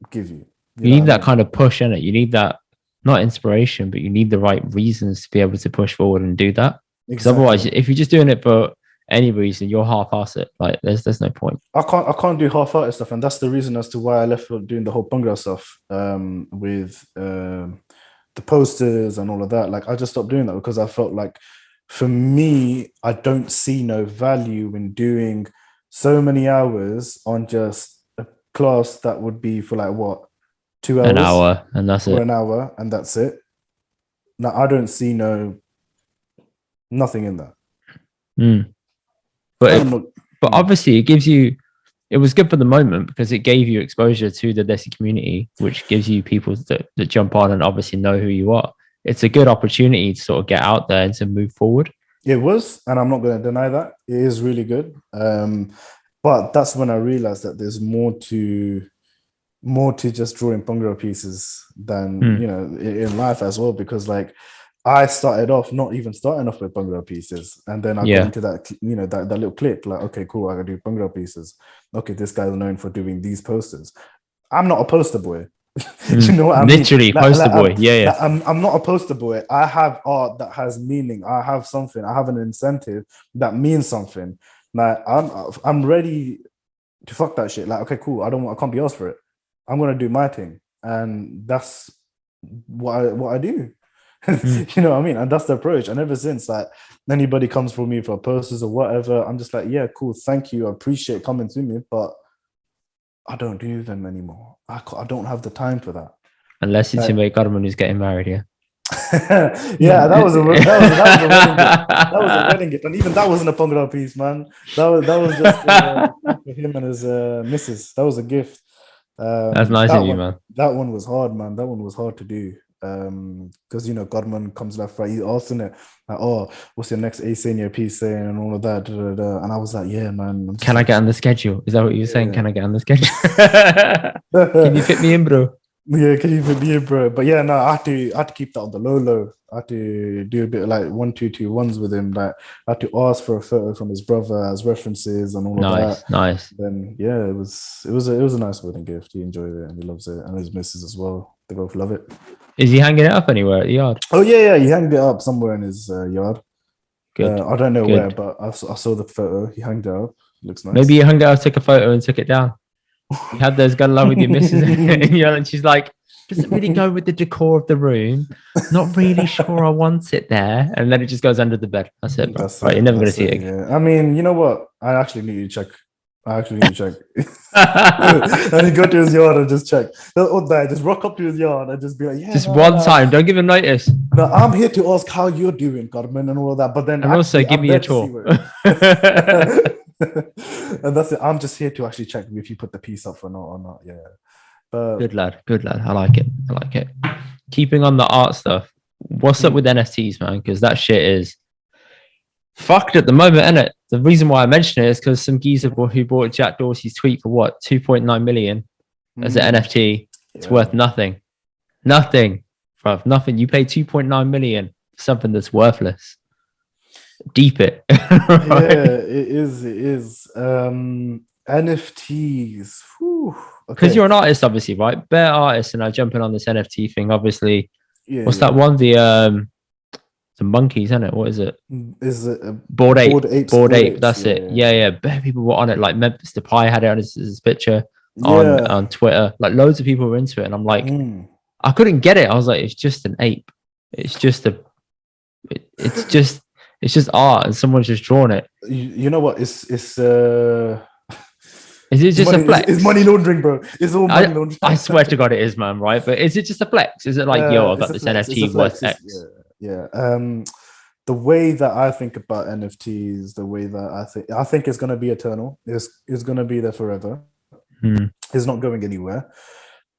give you. You need that kind of push in it. You need that, not inspiration, but you need the right reasons to be able to push forward and do that. Because otherwise, if you're just doing it for any reason, you're half-ass it. Like there's no point. I can't do half-hearted stuff, and that's the reason as to why I left doing the whole Bhangra stuff with the posters and all of that. Like I just stopped doing that because I felt like, for me, I don't see no value in doing so many hours on just a class that would be for like what, 2 hours, an hour, and that's it, or an hour, and that's it. Now I don't see nothing in that. But obviously it was good for the moment because it gave you exposure to the Desi community, which gives you people that jump on and obviously know who you are. it's a good opportunity to sort of get out there and to move forward. It was, and I'm not going to deny that. It is really good. But that's when I realized that there's more to just drawing bungalow pieces than in life as well, because like I started off not even starting off with bungalow pieces, and then I got into that that little clip, like, okay, cool, I gotta do bungalow pieces. Okay, this guy's known for doing these posters. I'm not a poster boy. You know what I mean? Literally, poster boy. Yeah. I'm not a poster boy. I have art that has meaning. I have something. I have an incentive that means something. Like I'm ready to fuck that shit. Like, okay, cool. I can't be asked for it. I'm gonna do my thing, and that's what I do. You know what I mean? And that's the approach. And ever since, like, anybody comes for me for posters or whatever, I'm just like, yeah, cool, thank you, I appreciate coming to me, but I don't do them anymore. I don't have the time for that. Unless it's your mate Garman who's getting married, yeah. Yeah, that was a wedding gift. That was a wedding gift, and even that wasn't a bungalow piece, man. That was just for him and his missus. That was a gift. That's nice of you, man. That one was hard, man. That one was hard to do. Because Godman comes left, right. He asked in it, like, oh, what's your next Aysainye piece saying, and all of that. And I was like, yeah, man. Can I get on the schedule? Is that what you were saying? Can I get on the schedule? Can you fit me in, bro? Yeah, can you fit me in, bro? But yeah, no, I had to keep that on the low. I had to do a bit of like 1, 2, 2, 1s with him. Like, I had to ask for a photo from his brother as references and all of that. Nice. Then yeah, it was a nice wedding gift. He enjoyed it and he loves it, and his missus as well. They both love it. Is he hanging it up anywhere at the yard? Oh yeah, he hanged it up somewhere in his yard. Good. I don't know where, but I saw the photo. He hanged it up. It looks nice. Maybe he hung it up, took a photo, and took it down. You had those gun love with your missus, and she's like, doesn't really go with the decor of the room. Not really sure I want it there, and then it just goes under the bed. That's it, bro. Right, you're never gonna see it again. Yeah. I mean, you know what? I actually need to check. And he go to his yard and just check. Just rock up to his yard and just be like, yeah. Just one time. Don't give him notice. No, I'm here to ask how you're doing, Carmen, and all that. But then, and also give me a tour. And that's it. I'm just here to actually check if you put the piece up or not. Yeah. But good lad. I like it. Keeping on the art stuff. What's up with NFTs, man? Because that shit is fucked at the moment, isn't it? The reason why I mention it is because some geezer who bought Jack Dorsey's tweet for what, 2.9 million as an NFT. It's worth nothing, bruv, nothing. You pay 2.9 million for something that's worthless. Deep it. Right? Yeah, it is. NFTs. Because you're an artist, obviously, right? Bare artists, and I jumping on this NFT thing. Obviously, what's that one? The monkeys, isn't it? What is it? Is it Bored Ape? Bored Ape. That's it. Yeah. Bare people were on it. Like Memphis Depay had it on his picture on Twitter. Like loads of people were into it, and I'm like, I couldn't get it. I was like, it's just an ape. It's just art, and someone's just drawn it. You know what? It's Is it just a flex? It's money laundering, bro. It's all money laundering. I swear to God, it is, man. Right? But is it just a flex? Is it like, yo, I got this NFT worth X? Yeah. The way that I think about NFTs, the way that I think it's going to be eternal. It's going to be there forever. It's not going anywhere.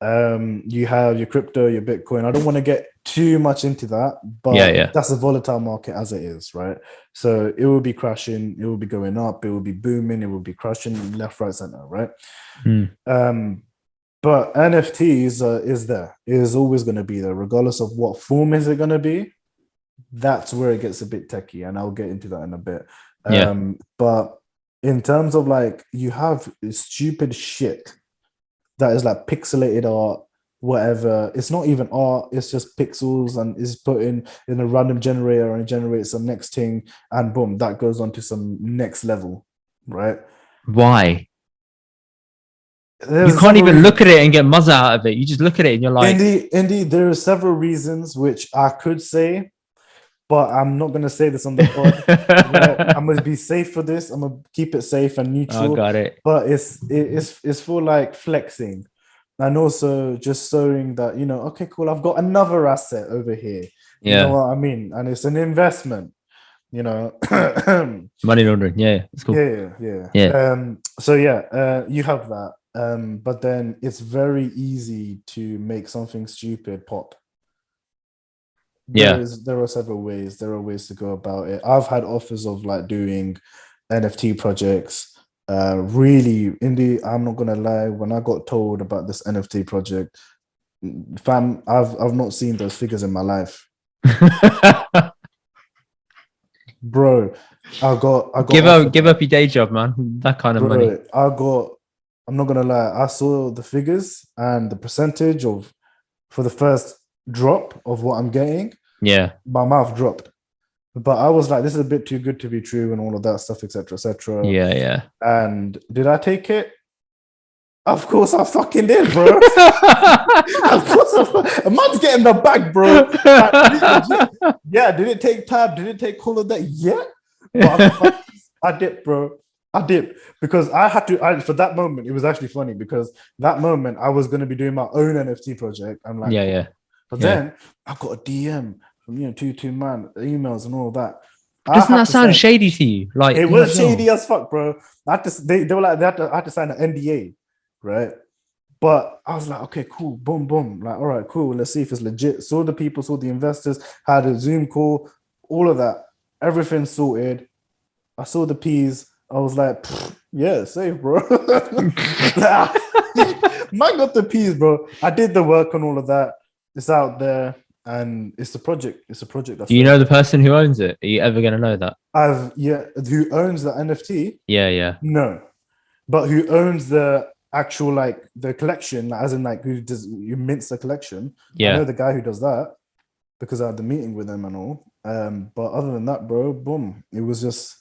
You have your crypto, your Bitcoin. I don't want to get too much into that, but that's a volatile market as it is, right? So it will be crashing, it will be going up, it will be booming, it will be crashing left, right, center, right? But NFTs is always going to be there, regardless of what form is it going to be. That's where it gets a bit techie, and I'll get into that in a bit. But in terms of like, you have stupid shit that is like pixelated art, whatever. It's not even art, it's just pixels, and is put in a random generator, and it generates some next thing, and boom, that goes on to some next level, right? Why? You can't even look at it and get muzza out of it. You just look at it and you're like, Indy, there are several reasons which I could say, but I'm not going to say this on the pod. Right? I'm going to be safe for this. I'm going to keep it safe and neutral. I got it. But it's for like flexing, and also just showing that, you know, okay, cool, I've got another asset over here. You know what I mean? And it's an investment, you know. Money laundering. Yeah, it's cool. Yeah. So you have that. But then it's very easy to make something stupid pop. there are several ways. There are ways to go about it. I've had offers of like doing NFT projects. Really, Indy, I'm not gonna lie. When I got told about this NFT project, fam, I've not seen those figures in my life, bro. I got give up your day job, man. That kind of money. I'm not gonna lie. I saw the figures and the percentage of for the first drop of what I'm getting. Yeah, my mouth dropped. But I was like, this is a bit too good to be true, and all of that stuff, etc., etc. Yeah. And did I take it? Of course I fucking did, bro. Of course, a man's getting the bag, bro. Like, yeah, did it take time? Did it take all of that? Yeah. But I did, bro. I did, because I had to. For that moment, it was actually funny, because that moment I was going to be doing my own NFT project. I'm like, yeah. But then I got a DM from two man emails and all that. Doesn't that sound shady to you? Like, it was shady as fuck, bro. They were like, I had to sign an NDA, right? But I was like, okay, cool, boom, boom. Like, all right, cool. Let's see if it's legit. Saw the people, saw the investors, had a Zoom call, all of that, everything sorted. I saw the P's. I was like, yeah, safe, bro. Man got the P's, bro. I did the work on all of that. It's out there, and it's a project. It's a project. Do you know the person who owns it? Are you ever going to know that? Who owns the NFT? Yeah. No, but who owns the actual, like, the collection, as in like who mints the collection? Yeah, I know the guy who does that because I had the meeting with him and all. But other than that, bro, boom. It was just.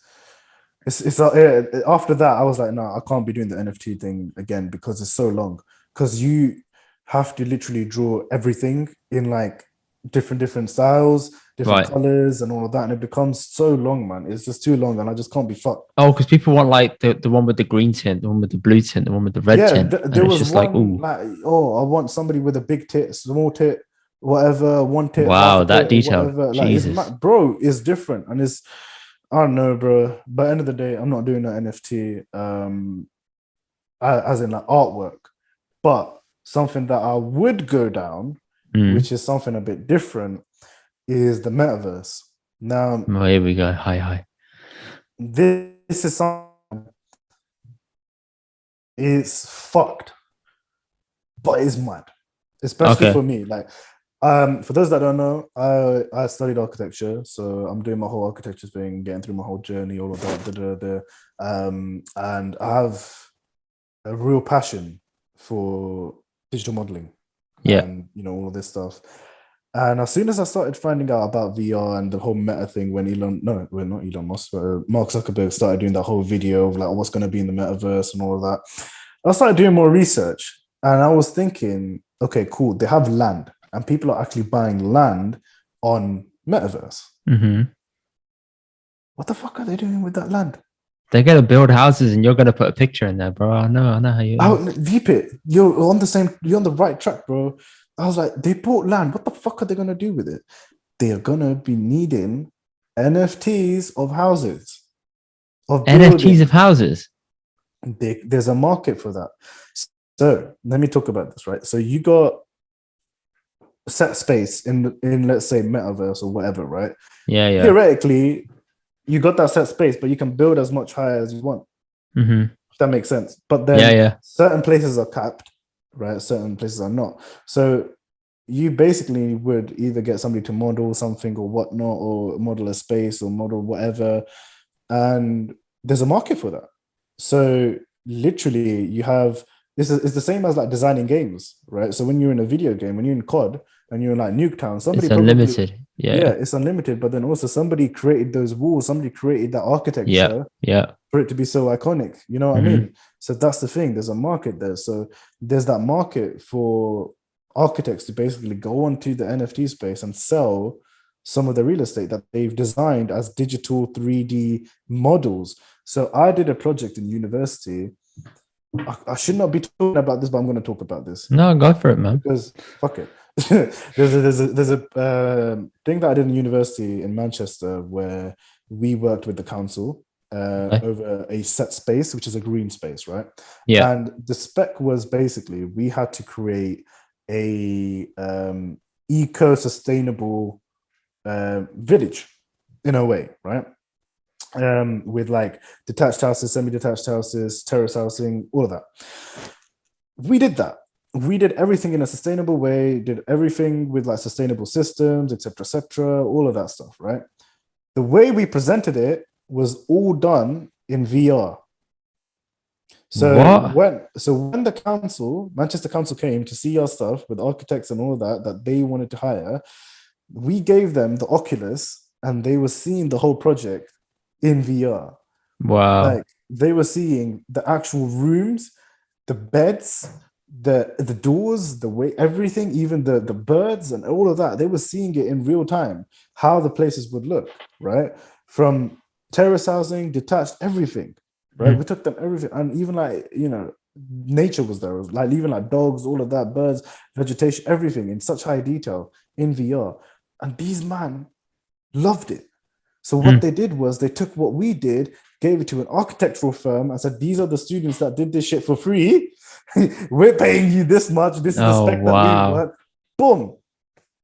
After that, I was like, no, I can't be doing the NFT thing again because it's so long. Because you have to literally draw everything in like different styles, different colors, and all of that, and it becomes so long, man. It's just too long, and I just can't be fucked. Oh, because people want like the one with the green tint, the one with the blue tint, the one with the red tint. There was just one like, oh, I want somebody with a big tit, small tit, whatever, one tit. Wow, that detail, like, Jesus. Bro, it's different, and it's. I don't know, bro. But at the end of the day, I'm not doing an NFT, as in like artwork, but something that I would go down, which is something a bit different, is the metaverse. Now, here we go. Hi. This is something. It's fucked, but it's mad, especially for me. Like, for those that don't know, I studied architecture, so I'm doing my whole architecture thing, getting through my whole journey, all of that. And I have a real passion for digital modeling, and all of this stuff. And as soon as I started finding out about VR and the whole meta thing, when not Elon Musk, but Mark Zuckerberg started doing that whole video of like what's going to be in the metaverse and all of that, I started doing more research, and I was thinking, okay, cool, they have land, and people are actually buying land on metaverse. What the fuck are they doing with that land? They're gonna build houses, and you're gonna put a picture in there, bro. I know how you. Deep it. You're on the right track, bro. I was like, they bought land. What the fuck are they gonna do with it? They are gonna be needing NFTs of houses. NFTs of houses. There's a market for that. So let me talk about this, right? So you got set space in let's say metaverse or whatever, right? Yeah. Theoretically, you got that set space, but you can build as much higher as you want. If that makes sense. But then certain places are capped, right? Certain places are not. So you basically would either get somebody to model something or whatnot, or model a space or model whatever. And there's a market for that. So literally you have, it's the same as like designing games, right? So when you're in a video game, when you're in COD and you're in like Nuketown, somebody it's unlimited. Yeah, it's unlimited. But then also somebody created those walls, somebody created that architecture for it to be so iconic. You know what I mean? So that's the thing. There's a market there. So there's that market for architects to basically go onto the NFT space and sell some of the real estate that they've designed as digital 3D models. So I did a project in university. I should not be talking about this, but I'm going to talk about this. No, go for it, man. Because fuck it. there's a thing that I did in university in Manchester where we worked with the council over a set space, which is a green space, right? Yeah. And the spec was basically we had to create a eco-sustainable village in a way, right? With like detached houses, semi-detached houses, terrace housing, all of that. We did that. We did everything in a sustainable way, did everything with like sustainable systems, etc., all of that stuff, right? The way we presented it was all done in VR. So What? when the council, Manchester Council, came to see our stuff with architects and all of that they wanted to hire, we gave them the Oculus and they were seeing the whole project in VR. Wow. Like they were seeing the actual rooms, the beds, the doors, the way everything, even the birds and all of that. They were seeing it in real time, how the places would look, right? From terrace housing, detached, everything, right? We took them everything, and even like nature was there, like even like dogs, all of that, birds, vegetation, everything in such high detail in VR, and these man loved it. So what they did was they took what we did, gave it to an architectural firm, and said, "These are the students that did this shit for free. We're paying you this much. This is the Oh, spec that we wow. want." Boom,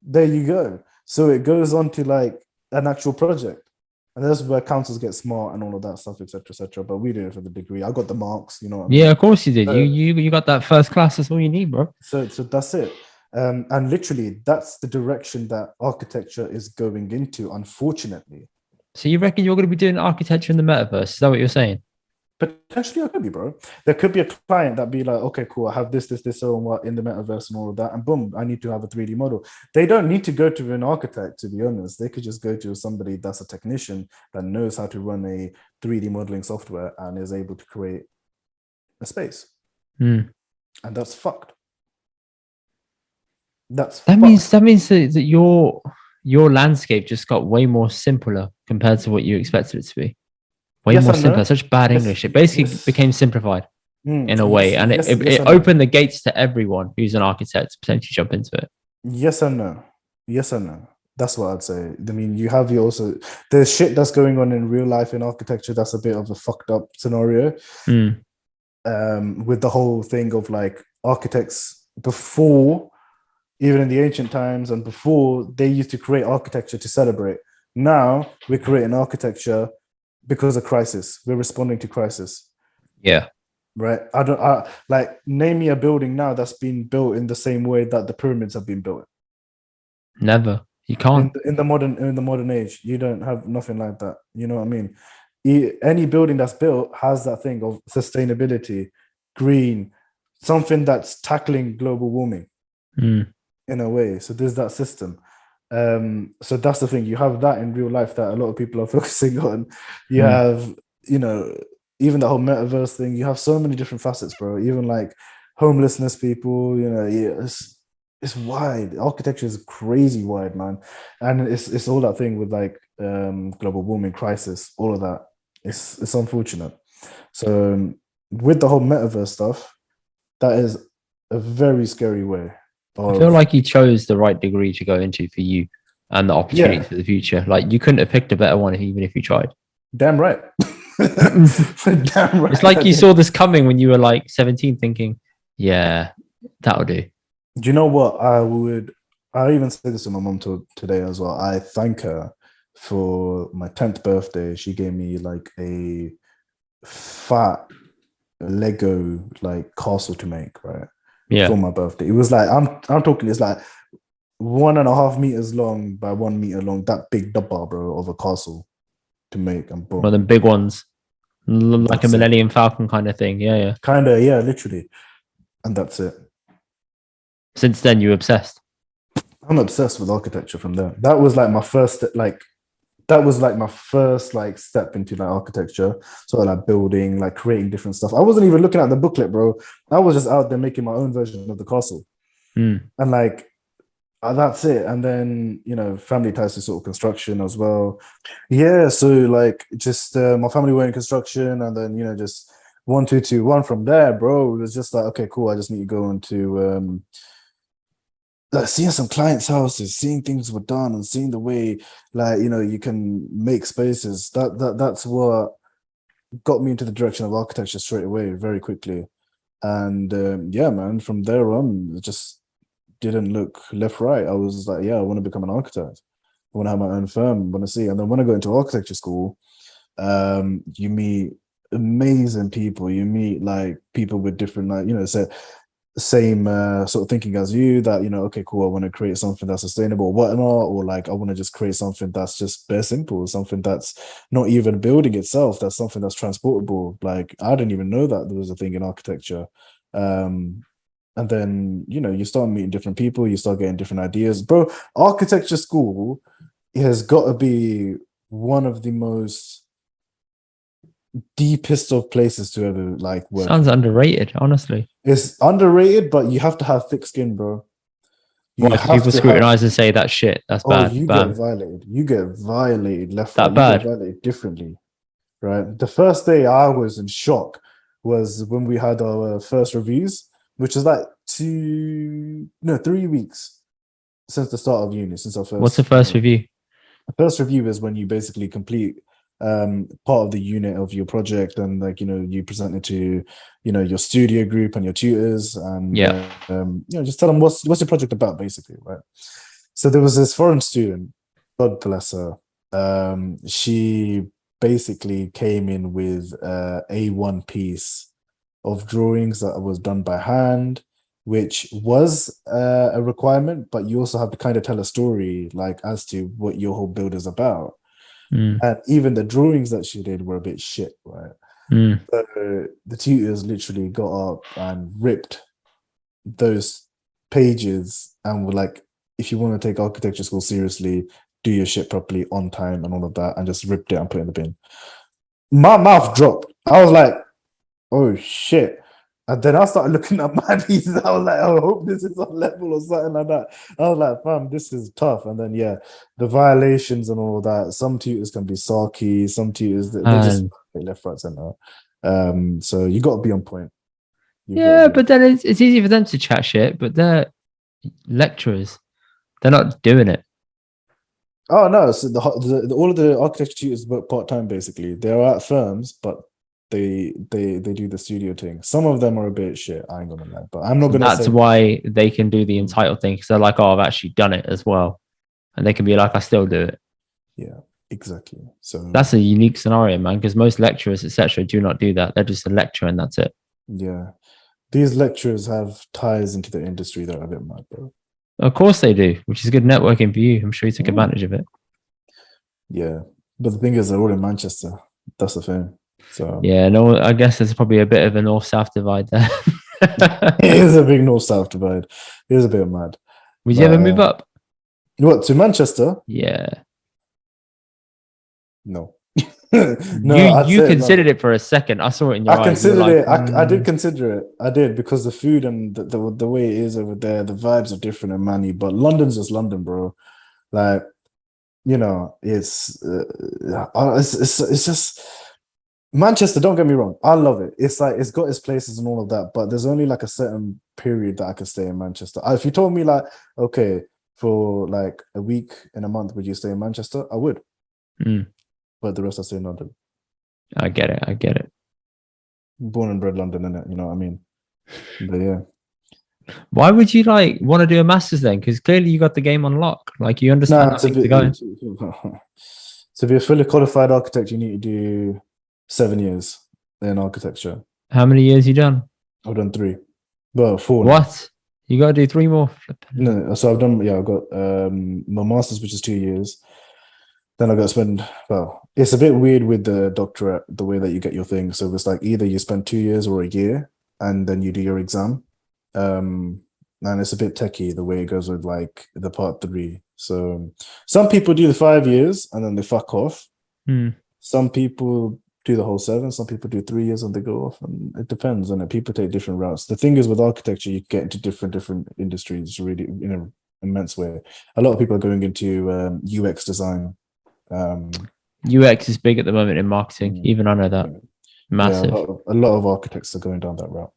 there you go. So it goes on to like an actual project, and that's where councils get smart and all of that stuff, etc. But we did it for the degree. I got the marks. You know what I mean? Yeah, of course you did. So, You got that first class. That's all you need, bro. so that's it. And literally, that's the direction that architecture is going into, unfortunately. So you reckon you're going to be doing architecture in the metaverse? Is that what you're saying? Potentially, I could be, bro. There could be a client that be like, okay, cool, I have this, so and what in the metaverse and all of that, and boom, I need to have a 3D model. They don't need to go to an architect, to be honest. They could just go to somebody that's a technician that knows how to run a 3D modeling software and is able to create a space. And that's fucked. That means that your landscape just got way more simpler compared to what you expected it to be. Way yes more and no. simpler. Such bad Yes, English. It basically yes. became simplified in a way, Yes, and yes, it and opened the gates to everyone who's an architect to potentially jump into it. no. Yes and no. Yes and no. That's what I'd say. I mean, you have your also there's shit that's going on in real life in architecture that's a bit of a fucked up scenario. With the whole thing of like architects before, even in the ancient times and before, they used to create architecture to celebrate. Now we're creating architecture because of crisis. We're responding to crisis. Yeah. Right. I like name me a building now that's been built in the same way that the pyramids have been built. Never. You can't. In the modern age, you don't have nothing like that. You know what I mean? Any building that's built has that thing of sustainability, green, something that's tackling global warming in a way. So there's that system. So that's the thing. You have that in real life that a lot of people are focusing on. You have, even the whole metaverse thing. You have so many different facets, bro. Even like homelessness people, it's wide. Architecture is crazy wide, man. And it's all that thing with like global warming crisis, all of that. It's unfortunate. So with the whole metaverse stuff, that is a very scary way. I feel like you chose the right degree to go into for you and the opportunities for the future. Like you couldn't have picked a better one even if you tried. Damn right. Damn right. It's like you saw this coming when you were like 17 thinking, yeah, that'll do. Do you know what? I even said this to my mom today as well. I thank her for my 10th birthday. She gave me like a fat Lego like castle to make, right? Yeah. For my birthday. It was like, I'm talking, it's like 1.5 meters long by 1 meter long, that big dabba, bro, of a castle to make. And boom. One of them big ones. Like That's a Millennium Falcon kind of thing. Yeah, yeah. Kind of, yeah, literally. And that's it. Since then, you're obsessed. I'm obsessed with architecture from there. That was like my first step into like architecture. So like building, like creating different stuff. I wasn't even looking at the booklet, bro. I was just out there making my own version of the castle. And like that's it. And then family ties to sort of construction as well. Yeah, so like just my family were in construction, and then just 1 2 2 1 from there, bro. It was just like, okay, cool. I just need to go into like seeing some clients' houses, seeing things were done, and seeing the way like you can make spaces. That's what got me into the direction of architecture straight away, very quickly. And yeah, man, from there on, it just didn't look left, right. I was like, yeah, I want to become an architect. want to have my own firm, want to see. And then when I go into architecture school, you meet amazing people. You meet like people with different, like, you know, same sort of thinking as you, that, you know, okay, cool, I want to create something that's sustainable or whatnot, or like I want to just create something that's just bare simple, something that's not even building itself, that's something that's transportable. Like I didn't even know that there was a thing in architecture. And then, you know, you start meeting different people, you start getting different ideas. Bro, architecture school has got to be one of the most deepest of places to ever like work. Sounds underrated, honestly. It's underrated, but you have to have thick skin, bro. Why? People scrutinize and say that shit. That's bad. You Bam. get violated. You get violated left, That right. bad? You get violated differently, right? The first day I was in shock was when we had our first reviews, which is like 3 weeks since the start of uni, since our first. What's the first review? The first review is when you basically complete part of the unit of your project, and like, you know, you present it to, you know, your studio group and your tutors, and you know, just tell them what's your project about, basically, right? So there was this foreign student, God bless her. She basically came in with a A1 piece of drawings that was done by hand, which was a requirement, but you also have to kind of tell a story, like, as to what your whole build is about. And even the drawings that she did were a bit shit, right? So the tutors literally got up and ripped those pages and were like, if you want to take architecture school seriously, do your shit properly on time and all of that, and just ripped it and put it in the bin. My mouth dropped. I was like, oh shit. And then I started looking at my pieces. I was like, I hope this is on level or something like that. I was like, fam, this is tough. And then, yeah, the violations and all of that. Some tutors can be sulky. Some tutors, they just left, right, center. So you got to be on point. But then it's easy for them to chat shit, but they're lecturers. They're not doing it. Oh, no. So all of the architecture tutors work part-time, basically. They're at firms, but they do the studio thing. Some of them are a bit shit, I ain't gonna lie, but I'm not gonna say that's why they can do the entitled thing, because they're like, oh, I've actually done it as well, and they can be like, I still do it. Yeah, exactly. So that's a unique scenario, man, because most lecturers, etc., do not do that. They're just a lecturer and that's it. Yeah, these lecturers have ties into the industry that are a bit mad, bro. Of course they do, which is good networking for you. I'm sure you took advantage of it. Yeah, but the thing is, they're all in Manchester. That's the thing. So yeah, no, I guess there's probably a bit of a north-south divide there. It is a big north-south divide. It is a bit mad. Would you ever move up? What, to Manchester? Yeah. No. No, you considered it for a second. I saw it in your eyes. I considered it. I did consider it. I did, because the food and the way it is over there, the vibes are different in Manny. But London's just London, bro. Like, you know, it's just Manchester. Don't get me wrong, I love it. It's like, it's got its places and all of that, but there's only like a certain period that I can stay in Manchester. If you told me like, okay, for like a week in a month, would you stay in Manchester? I would. But the rest I stay in London. I get it. Born and bred London, innit? You know what I mean? But yeah. Why would you like want to do a master's then? Because clearly you got the game on lock. Like, you understand how things are going. To be a fully qualified architect, you need to do 7 years in architecture. How many years you done? I've done 3. Well, 4. What? Now. You got to do 3 more? No, so I've done, I've got my master's, which is 2 years. Then I got to spend, well, it's a bit weird with the doctorate, the way that you get your thing. So it's like either you spend 2 years or a year, and then you do your exam. And it's a bit techie the way it goes with like the part 3. So some people do the 5 years and then they fuck off. Some people do the whole 7. Some people do 3 years and they go off, and it depends. And people take different routes. The thing is, with architecture, you get into different industries really in an immense way. A lot of people are going into UX design. UX is big at the moment in marketing. Even I know that. Massive. Yeah, a lot of architects are going down that route.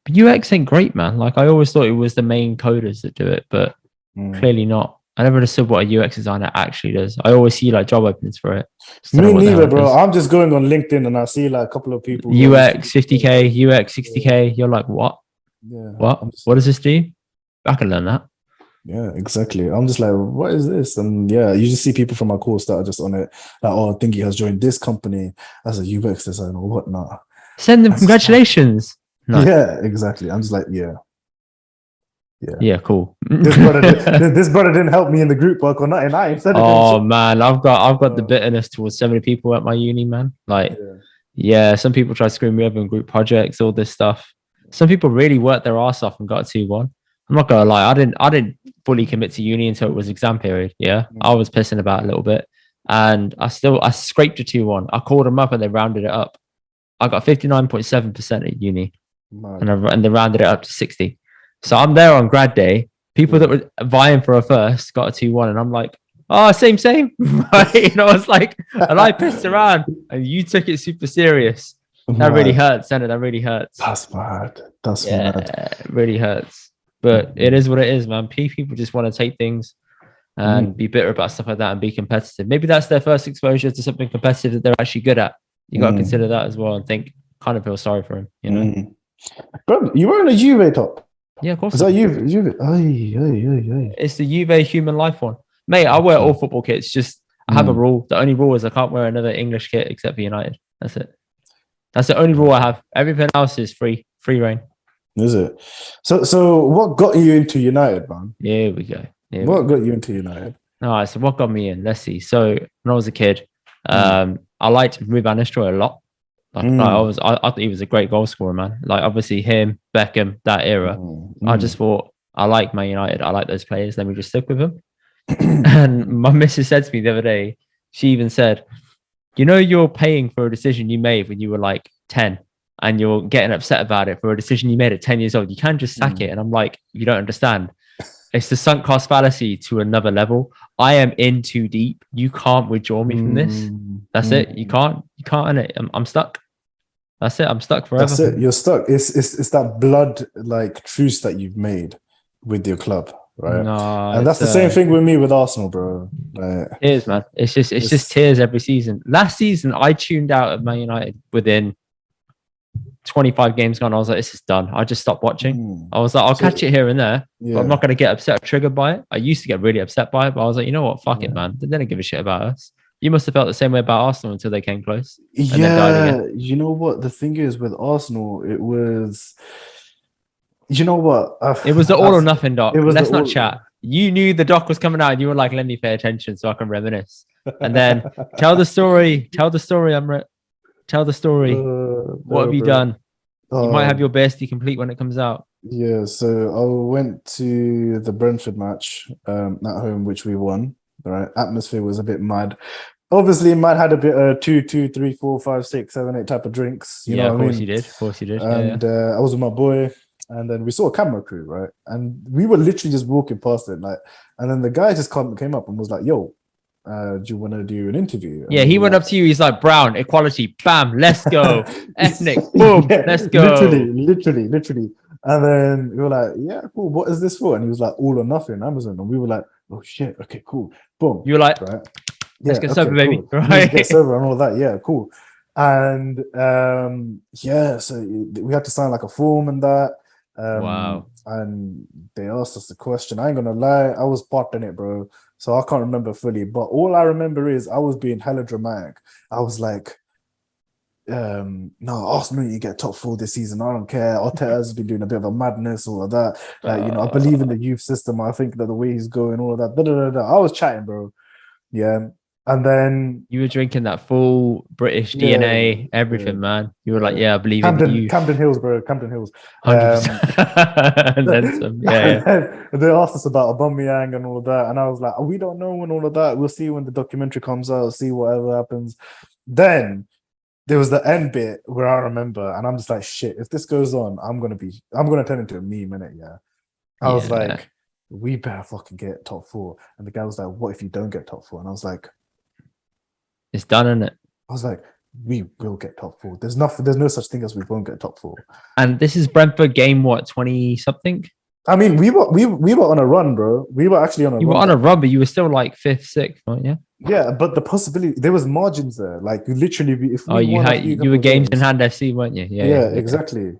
But UX ain't great, man. Like, I always thought it was the main coders that do it, but clearly not. I never understood what a UX designer actually does. I always see like job openings for it. Me neither, bro. I'm just going on LinkedIn and I see like a couple of people. UX 50K, UX 60K. You're like, what? Yeah. What does this do? I can learn that. Yeah, exactly. I'm just like, what is this? And yeah, you just see people from my course that are just on it, like, oh, I think he has joined this company as a UX designer or whatnot. Send them That's just like, congratulations. No. yeah, exactly. I'm just like, yeah, yeah. Yeah, cool. This brother didn't help me in the group work or nothing. I ain't said anything. Oh man, I've got the Uh, bitterness towards so many people at my uni, man. Like, yeah. yeah, some people try to screw me over in group projects, all this stuff. Some people really worked their ass off and got a 2-1. I'm not gonna lie, I didn't fully commit to uni until it was exam period. Yeah. I Mm, was pissing about a little bit. And I scraped a 2-1. I called them up and they rounded it up. I got 59.7% at uni mad. and they rounded it up to 60. So I'm there on grad day. People that Yeah. were vying for a first got a 2-1, and I'm like, oh, same. Right? You know, it's like, and I pissed around, and you took it super serious. That really Mad. hurts, Senna. That really hurts. That's mad. That's Yeah, mad. it really hurts. But it is what it is, man. People just want to take things and Mm, be bitter about stuff like that and be competitive. Maybe that's their first exposure to something competitive that they're actually good at. You got to mm, consider that as well and think, kind of feel sorry for him, you know? mm. Bro, you wearing a Juve top? Yeah, of course. Is that you? Juve? Ay, ay, ay, ay. It's the Juve human life one. Mate, I wear all Okay. football kits. Just I have a Mm. rule. The only rule is I can't wear another English kit except for United. That's it. That's the only rule I have. Everything else is free reign. Is it? So what got you into United, man? Here we go. What got you into United? All right. So what got me in? Let's see. So when I was a kid, Mm. I liked Ruud van Nistelrooy a lot. Mm. I thought he was a great goal scorer, man. Like obviously him, Beckham, that era. Mm. I Mm. just thought I like Man United. I like those players. Let me just stick with them. And my missus said to me the other day, she even said, you know, you're paying for a decision you made when you were like 10 and you're getting upset about it for a decision you made at 10 years old. You can't just sack it. And I'm like, you don't understand. It's the sunk cost fallacy to another level. I am in too deep. You can't withdraw me from this. Mm. That's it. You Mm. can't, and I'm stuck. That's it. I'm stuck That's forever. it. You're stuck. It's that blood like truce that you've made with your club, right? No, And that's it's the same thing with me with Arsenal, bro. Like, tears, man. It's just tears every season. Last season, I tuned out of Man United within 25 games gone. I was like, this is done. I just stopped watching. mm. I was like, I'll So, catch it here and there, but I'm yeah. not going to get upset or triggered by it. I used to get really upset by it, but I was like, you know what? Fuck it, Yeah. man. They didn't give a shit about us. You must have felt the same way about Arsenal until they came close and then died Yeah, again. you know what? The thing is with Arsenal, it was, you know what? It was the all or nothing It doc. was the Let's not all. chat. You knew the doc was coming out and you were like, let me pay attention so I can reminisce. And then tell the story. Tell the story, Amrit. Tell the story. What No, have you bro. done? You might have your bestie complete when it comes out. Yeah, so I went to the Brentford match at home, which we won. Right, atmosphere was a bit mad. Obviously, man had a bit of 2, 2, 3, 4, 5, 6, 7, 8 type of drinks. You Yeah, know of what I course mean? you did. Of course you did. And I was with my boy, and then we saw a camera crew, right? And we were literally just walking past it, like, and then the guy just came up and was like, "Yo, do you want to do an interview?" And Yeah, we he were went like, up to you. He's like, Brown, equality, bam, let's go. Ethnic, boom, yeah, let's literally, go. literally. And then we were like, "Yeah, cool. What is this for?" And he was like, "All or nothing, Amazon." And we were like, "Oh shit, okay, cool, boom." You were like, Right? let's Yeah, get sober, okay, baby. cool. Let's get Right? server and all that. Yeah, cool. And yeah, so we had to sign like a form and that. Wow. And they asked us the question. I ain't gonna lie, I was part in it, bro. So I can't remember fully, but all I remember is I was being hella dramatic. I was like, no, Arsenal, you get top four this season. I don't care. Arteta's been doing a bit of a madness, all of that. Like, you know, I believe in the youth system. I think that the way he's going, all of that. Da, da, da, da. I was chatting, bro. Yeah. And then You were drinking that full British yeah, DNA, yeah, everything, man. You were like, yeah. yeah, I believe in the Camden youth. Hills, bro. Camden Hills. 100%. And then some. Yeah. And they asked us about Aubameyang and all of that, and I was like, "Oh, we don't know when all of that. We'll see when the documentary comes out. See whatever happens." Then there was the end bit where I remember, and I'm just like, "Shit! If this goes on, I'm gonna turn into a meme, innit?" Yeah. I was Yeah. like, "We better fucking get top four." And the guy was like, "What if you don't get top four?" And I was like, It's done, isn't it? "We will get top four. There's no such thing as we won't get top four." And this is Brentford game, what, 20 something? I mean, we were on a run, bro. We were actually on a You were run. on a run, but you were still like fifth, sixth, weren't you? Yeah, but the possibility there was margins there. Like literally, if we You won a had few you were couple of games in games, hand FC, weren't you? yeah, exactly.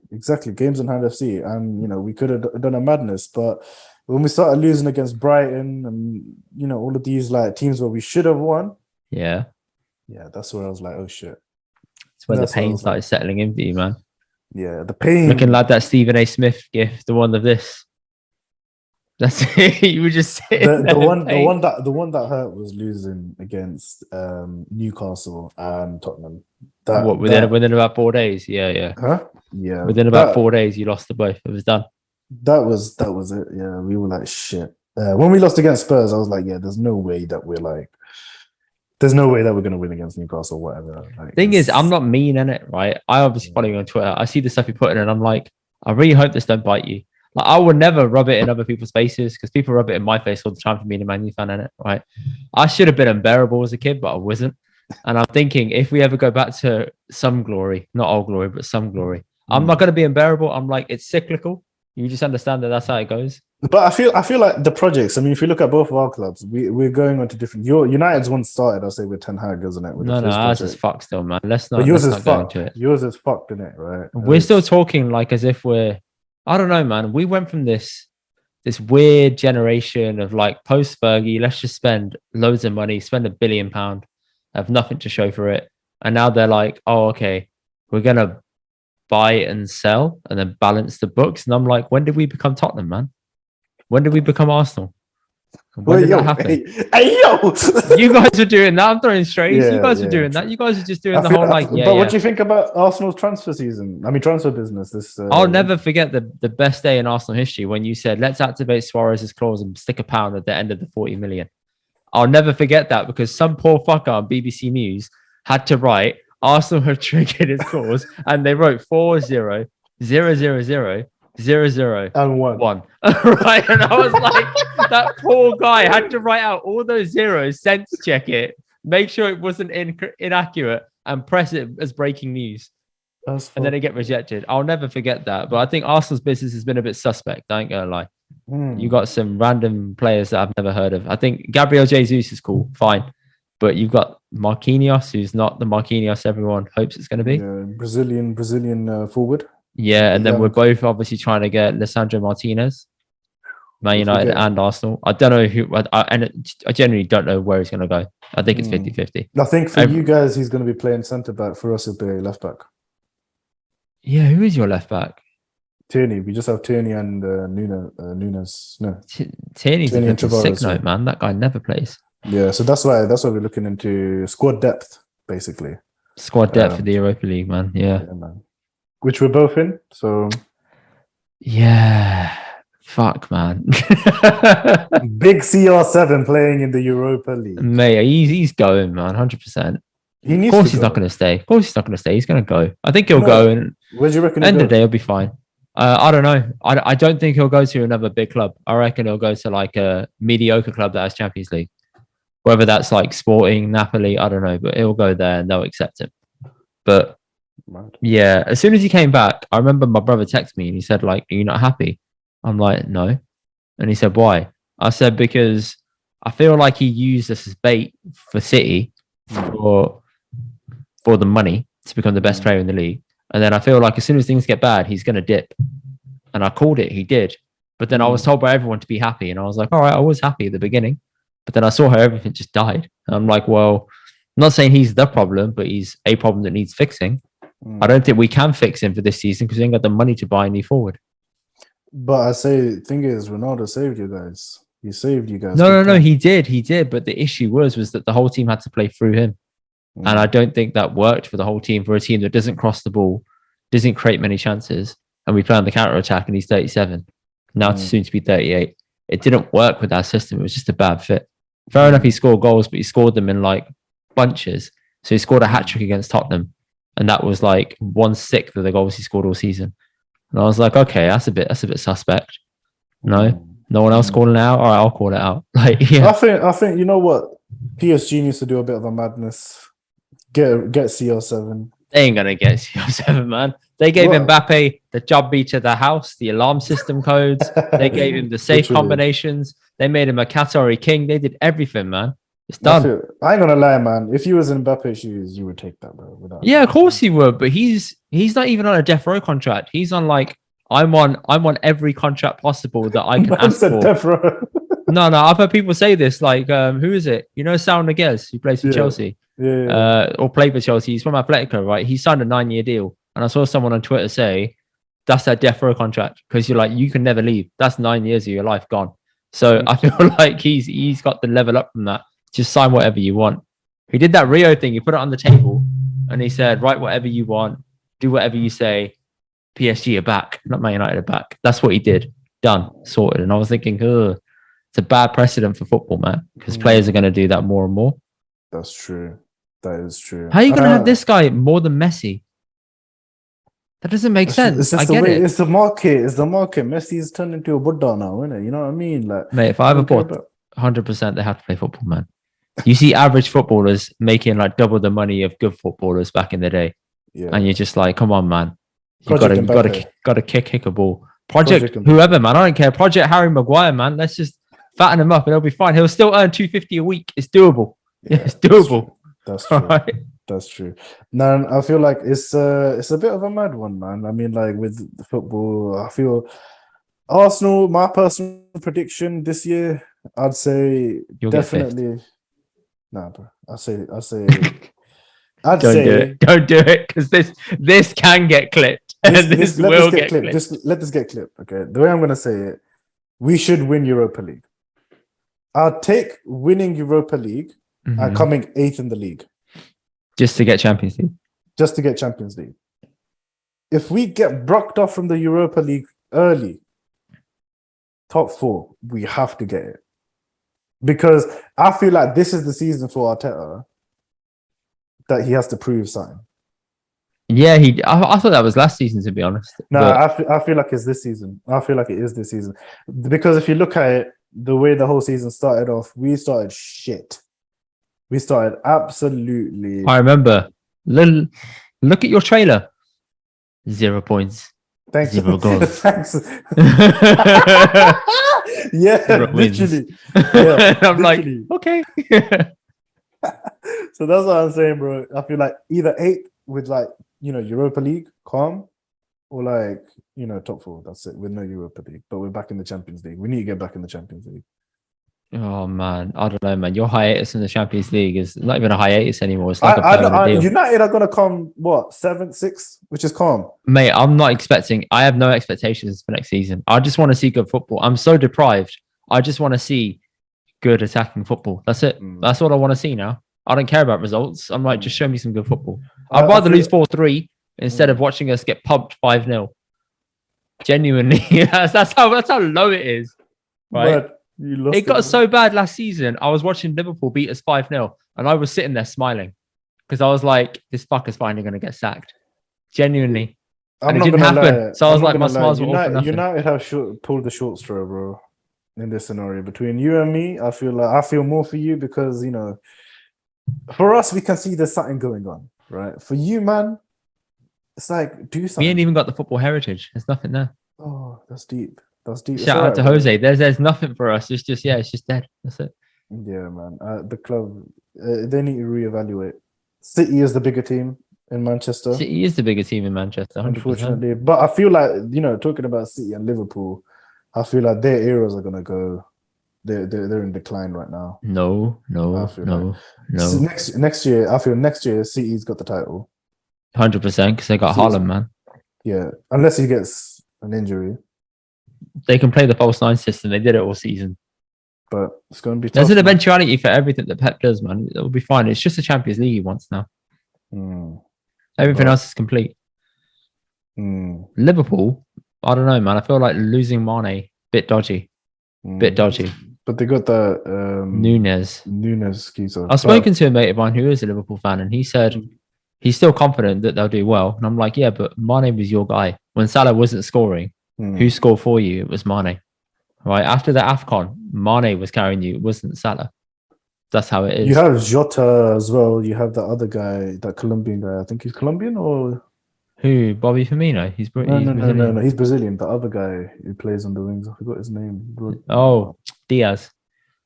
Games in hand FC, and you know we could have done a madness, but when we started losing against Brighton and all of these like teams where we should have won. Yeah, that's where I was like, oh shit. It's where the pain started settling in for you, man. Yeah, the pain. Looking like that Stephen A. Smith gift, the one of this. That's it. You were just saying the one that hurt was losing against Newcastle and Tottenham. Within about 4 days? Yeah. Huh? Yeah. Within about 4 days, you lost to both. It was done. That was it. Yeah, we were like shit. When we lost against Spurs, I was like, yeah, there's no way that we're going to win against Newcastle or whatever. Like, thing is, I'm not mean in it, right? I obviously follow you on Twitter. I see the stuff you put in, and I'm like, I really hope this don't bite you. Like, I would never rub it in other people's faces because people rub it in my face all the time for being a Man U fan in it, right? I should have been unbearable as a kid, but I wasn't. And I'm thinking if we ever go back to some glory, not all glory, but some glory, I'm not going to be unbearable. I'm like, it's cyclical. You just understand that that's how it goes. But I feel like the projects. I mean, if you look at both of our clubs, we're going on to different. United's one started, I'll say, with Ten Hag, isn't it? No, ours is fucked still, man. Let's not. Yours is fucked. Yours is fucked, isn't it? Right. We're still talking like as if we're. I don't know, man. We went from this weird generation of like post Fergie. Let's just spend loads of money, spend £1 billion, have nothing to show for it, and now they're like, oh, okay, we're gonna buy and sell and then balance the books. And I'm like, when did we become Tottenham, man? When did we become Arsenal? When did that happen? Hey, yo! You guys were doing that. I'm throwing strays. You guys were doing that. You guys are just doing the whole like. But what do you think about Arsenal's transfer season? I mean, transfer business. I'll never forget the best day in Arsenal history when you said, "Let's activate Suarez's clause and stick £1 at the end of the 40 million." I'll never forget that because some poor fucker on BBC News had to write Arsenal have triggered his clause, and they wrote 40 000 00 and 1. Right, and I was like, that poor guy had to write out all those zeros, sense check it, make sure it wasn't inaccurate, and press it as breaking news. And then it get rejected. I'll never forget that. But I think Arsenal's business has been a bit suspect. I ain't gonna lie. You got some random players that I've never heard of. I think Gabriel Jesus is cool, fine. But you've got Marquinhos, who's not the Marquinhos everyone hopes it's going to be. Yeah, Brazilian forward. Yeah, and then we're both obviously trying to get Lisandro Martinez, Man United and Arsenal. I don't know who, I generally don't know where he's going to go. I think it's 50-50. I think for you guys, he's going to be playing centre back. For us, he'll be left back. Yeah, who is your left back? Tierney. We just have Tierney and Nunes. No, Tierney's a sick note, man. That guy never plays. Yeah, so that's why we're looking into squad depth, basically. Squad depth for the Europa League, man. Yeah, man. Which we're both in. So yeah, fuck, man. Big CR7 playing in the Europa League. Mate, he's going, man, 100%. Of course he's not going to stay. Of course he's not going to stay. He's going to go. I think he'll go. And where do you reckon? End of the day, he'll be fine. I don't know. I don't think he'll go to another big club. I reckon he'll go to like a mediocre club that has Champions League. Whether that's like Sporting, Napoli, I don't know. But he'll go there and they'll accept him. But yeah, as soon as he came back, I remember my brother texted me and he said, like, are you not happy? I'm like, no. And he said, why? I said, because I feel like he used this as bait for City for the money to become the best player in the league. And then I feel like as soon as things get bad, he's going to dip. And I called it. He did. But then I was told by everyone to be happy. And I was like, all right, I was happy at the beginning. But then I saw how everything just died. And I'm like, well, I'm not saying he's the problem, but he's a problem that needs fixing. I don't think we can fix him for this season because we ain't got the money to buy any forward. But I say, the thing is, Ronaldo saved you guys. He saved you guys. No, he did. But the issue was that the whole team had to play through him. And I don't think that worked for the whole team, for a team that doesn't cross the ball, doesn't create many chances, and we play on the counter-attack and he's 37. Now it's soon to be 38. It didn't work with our system. It was just a bad fit. Fair enough, he scored goals, but he scored them in like bunches. So he scored a hat-trick against Tottenham, and that was like 1/6 of the goals he scored all season. And I was like, okay, that's a bit suspect. No one else calling it out? All right, I'll call it out. Like, yeah. I think you know what? PSG needs to do a bit of a madness. Get CR7. They ain't gonna get CR7, man. They gave Mbappe the job beat of the house, the alarm system codes. They gave him the safe combinations. They made him a Qatari king. They did everything, man. It's done. I ain't gonna lie, man. If you was in Mbappe's shoes, you would take that, bro. Yeah, of course he would. But he's not even on a death row contract. He's on like I'm on every contract possible that I can Man ask said for. death row. No, I've heard people say this. Like, who is it? You know, Sal Niguez, who plays for Yeah. Chelsea, Yeah. or played for Chelsea. He's from Atletico, right? He signed a 9-year deal, and I saw someone on Twitter say that's that death row contract because you're like you can never leave. That's 9 years of your life gone. So I feel like he's got the level up from that. Just sign whatever you want. He did that Rio thing. He put it on the table, and he said, "Write whatever you want, do whatever you say. PSG are back, not Man United are back." That's what he did. Done, sorted. And I was thinking, ugh. It's a bad precedent for football, man, because players are going to do that more and more. That's true. That is true. How are you going to have this guy more than Messi? That doesn't make sense. It's just I the get way. it. It's the market. It's the market. Messi's turned into a Buddha now, isn't it? You know what I mean? Like, Mate, if I ever bought 100%, they have to play football, man. You see average footballers making like double the money of good footballers back in the day. Yeah. And you're just like, come on, man. You Project gotta kick a ball. Project whoever, man. I don't care. Project Harry Maguire, man. Let's just fatten him up and he'll be fine. He'll still earn $250 a week. It's doable. Yeah, it's doable. That's true. Right? That's true. No, I feel like it's a bit of a mad one, man. I mean, like with the football, I feel Arsenal, my personal prediction this year, I'd say You'll definitely. Nah, bro. I'd say Don't do it because this can get clipped. This will get clipped. Let this get clipped. Okay. The way I'm gonna say it, we should win Europa League. I'll take winning Europa League and coming 8th in the league. Just to get Champions League. Just to get Champions League. If we get brocked off from the Europa League early, top 4, we have to get it. Because I feel like this is the season for Arteta that he has to prove something. Yeah, I thought that was last season, to be honest. No, I feel like it's this season. I feel like it is this season. Because if you look at it, the way the whole season started off, we started shit. We started absolutely... I remember. Look at your trailer. 0 points. Thanks. 0 goals. Thanks. Yeah, literally. Yeah, I'm literally. like, okay. So that's what I'm saying, bro. I feel like either 8 with like, Europa League, calm, or like, top 4. That's it. With no Europa League, but we're back in the Champions League. We need to get back in the Champions League. Oh man, I don't know, man. Your hiatus in the Champions League is not even a hiatus anymore. It's like a permanent deal. United are gonna come 7th, 6th, which is calm. Mate, I have no expectations for next season. I just want to see good football. I'm so deprived. I just want to see good attacking football. That's it. That's all I want to see now. I don't care about results. I'm like, just show me some good football. I'd rather lose 4-3 instead of watching us get pumped 5-0. Genuinely, that's how low it is. Right? But it got so bad last season. I was watching Liverpool beat us 5-0, and I was sitting there smiling because I was like, "This fucker's finally going to get sacked." Genuinely, and it didn't happen. So I was like, "My smiles were all for nothing." United have pulled the short straw, bro. In this scenario, between you and me, I feel more for you because for us we can see there's something going on, right? For you, man, it's like do something. We ain't even got the football heritage. There's nothing there. Oh, that's deep. That's deep. Shout out to Jose. There's nothing for us. It's just dead. That's it. Yeah, man. The club they need to reevaluate. City is the bigger team in Manchester. City is the bigger team in Manchester, 100%. Unfortunately. But I feel like talking about City and Liverpool, I feel like their eras are gonna go. They're in decline right now. No. So next year, I feel next year City's got the title. 100% because they got Haaland, man. Yeah, unless he gets an injury. They can play the false 9 system. They did it all season. But it's going to be tough. There's an eventuality for everything that Pep does, man. It'll be fine. It's just the Champions League he wants now. Everything else is complete. Liverpool, I don't know, man. I feel like losing Mane, bit dodgy. But they got the Nunes schizo. I've spoken to a mate of mine who is a Liverpool fan, and he said he's still confident that they'll do well. And I'm like, yeah, but Mane was your guy. When Salah wasn't scoring, who scored for you? It was Mane. Right? After the AFCON, Mane was carrying you. It wasn't Salah. That's how it is. You have Jota as well. You have the other guy, that Colombian guy. I think he's Colombian or... Who? Bobby Firmino? He's Brazilian. No. He's Brazilian. The other guy who plays on the wings. I forgot his name. Oh, Diaz.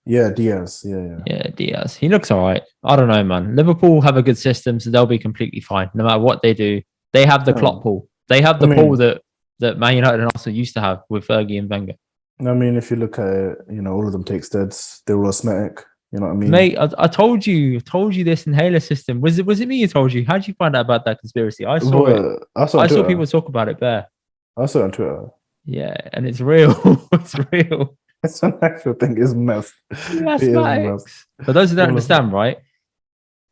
Yeah, Diaz. Yeah, Diaz. He looks all right. I don't know, man. Liverpool have a good system, so they'll be completely fine. No matter what they do, they have the Klopp pool. They have the pool that that Man United and Arsenal used to have with Fergie and Wenger. I mean, if you look at it, all of them take steads. They're all asthmatic. You know what I mean? Mate, I told you this inhaler system. Was it me who told you? How did you find out about that conspiracy? I saw it. I saw people talk about it there. I saw it on Twitter. Yeah, and it's real. It's real. It's an actual thing. It's mess. Asthmatics. For those who don't understand, right?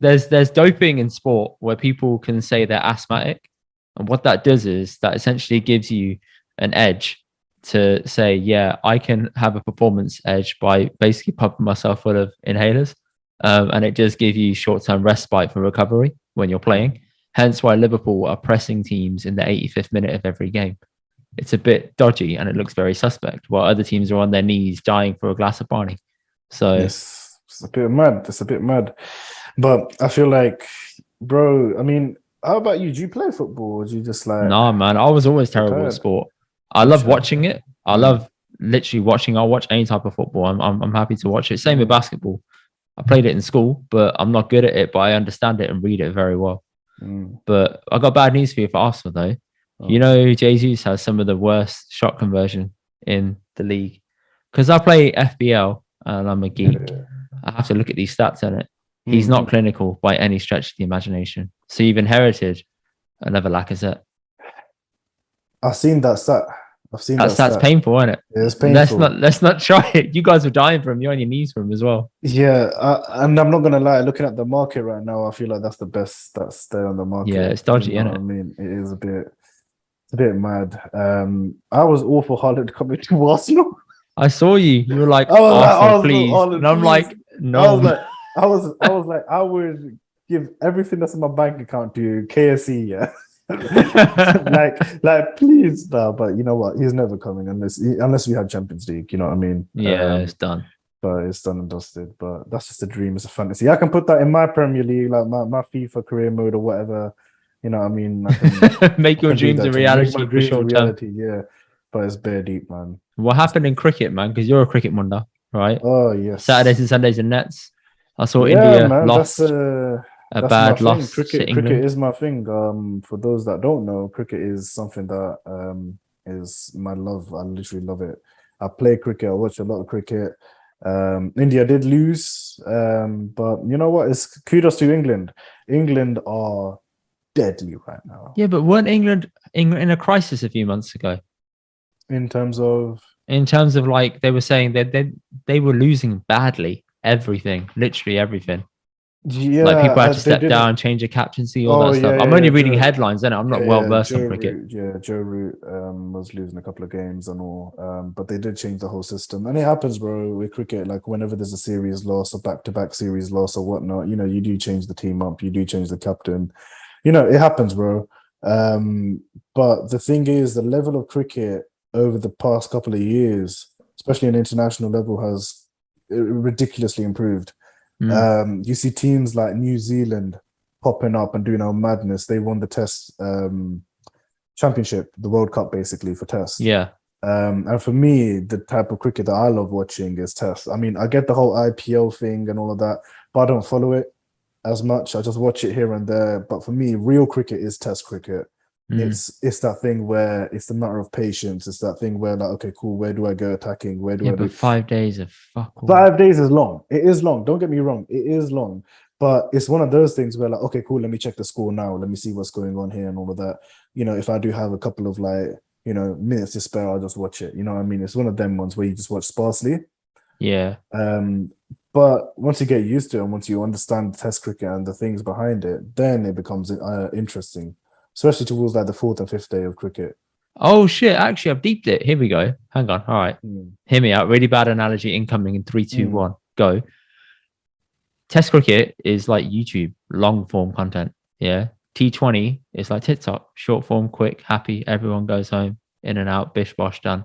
There's doping in sport where people can say they're asthmatic, and what that does is that essentially gives you an edge to say, yeah, I can have a performance edge by basically pumping myself full of inhalers, and it does give you short-term respite for recovery when you're playing. Hence why Liverpool are pressing teams in the 85th minute of every game. It's a bit dodgy and it looks very suspect, while other teams are on their knees dying for a glass of Barney. So it's a bit mad. It's a bit mad. But I feel like, bro, I mean, how about you? Do you play football? Or do you just like... Nah, man, I was always terrible at sport. I love watching it. I love literally watching. I'll watch any type of football. I'm happy to watch it. Same with basketball. I played it in school, but I'm not good at it, but I understand it and read it very well. But I got bad news for you for Arsenal, though. You know, Jesus has some of the worst shot conversion in the league. Because I play FBL and I'm a geek. I have to look at these stats in it. He's not clinical by any stretch of the imagination. So you've inherited another Lacazette. I've seen that stat. That's painful, isn't it? It's painful. Let's not try it. You guys are dying for him. You're on your knees for him as well. Yeah, and I'm not gonna lie. Looking at the market right now, I feel like that's the best that's there on the market. Yeah, it's dodgy, isn't it? I mean, it is a bit mad. I was all for Haaland coming to Arsenal. I saw you. You were like, Arsenal, please. And I'm like, no. I was like, I would give everything that's in my bank account to KSE. Yeah. like please no, but you know what, he's never coming unless we had Champions League, you know what I mean? Yeah, it's done. But it's done and dusted. But that's just a dream, it's a fantasy. I can put that in my Premier League, like my FIFA career mode or whatever, you know what I mean? I can, make your dreams a reality for short term. Yeah, but it's bare deep, man. What happened in cricket, man? Because you're a cricket wonder, right? Oh yes, Saturdays and Sundays and Nets. I saw India lost that's bad loss. Cricket is my thing. For those that don't know, cricket is something that is my love. I literally love it. I play cricket. I watch a lot of cricket. India did lose, but you know what? It's kudos to England. England are deadly right now. Yeah, but weren't England in a crisis a few months ago? In terms of like they were saying that they were losing badly. Literally everything. Yeah, like people had to step down, change the captaincy, all that stuff. I'm only reading headlines, and I'm not well versed on cricket. Joe Root was losing a couple of games and all, but they did change the whole system. And it happens, bro, with cricket. Like whenever there's a series loss, or back-to-back series loss, or whatnot, you know, you do change the team up, you do change the captain. You know, it happens, bro. But the thing is, the level of cricket over the past couple of years, especially on international level, has ridiculously improved. You see teams like New Zealand popping up and doing our madness. They won the Test championship, the World Cup, basically, for Test. Yeah. And for me, the type of cricket that I love watching is Test. I mean, I get the whole IPL thing and all of that, but I don't follow it as much. I just watch it here and there. But for me, real cricket is Test cricket. It's that thing where it's the matter of patience. It's that thing where, like, okay, cool, where do I go attacking? Where do I do? But 5 days of fuck all. 5 days is long. It is long. Don't get me wrong. It is long. But it's one of those things where, like, okay, cool, let me check the score now. Let me see what's going on here and all of that. You know, if I do have a couple of, like, you know, minutes to spare, I'll just watch it. You know what I mean? It's one of them ones where you just watch sparsely. Yeah. But once you get used to it and once you understand Test cricket and the things behind it, then it becomes interesting. Especially towards like the 4th and 5th day of cricket. Oh shit! Actually, I've deeped it. Here we go. Hang on. All right, hear me out. Really bad analogy incoming in 3, 2, 1. Go. Test cricket is like YouTube, long form content. Yeah. T20 is like TikTok, short form, quick, happy. Everyone goes home, in and out, bish bosh, done.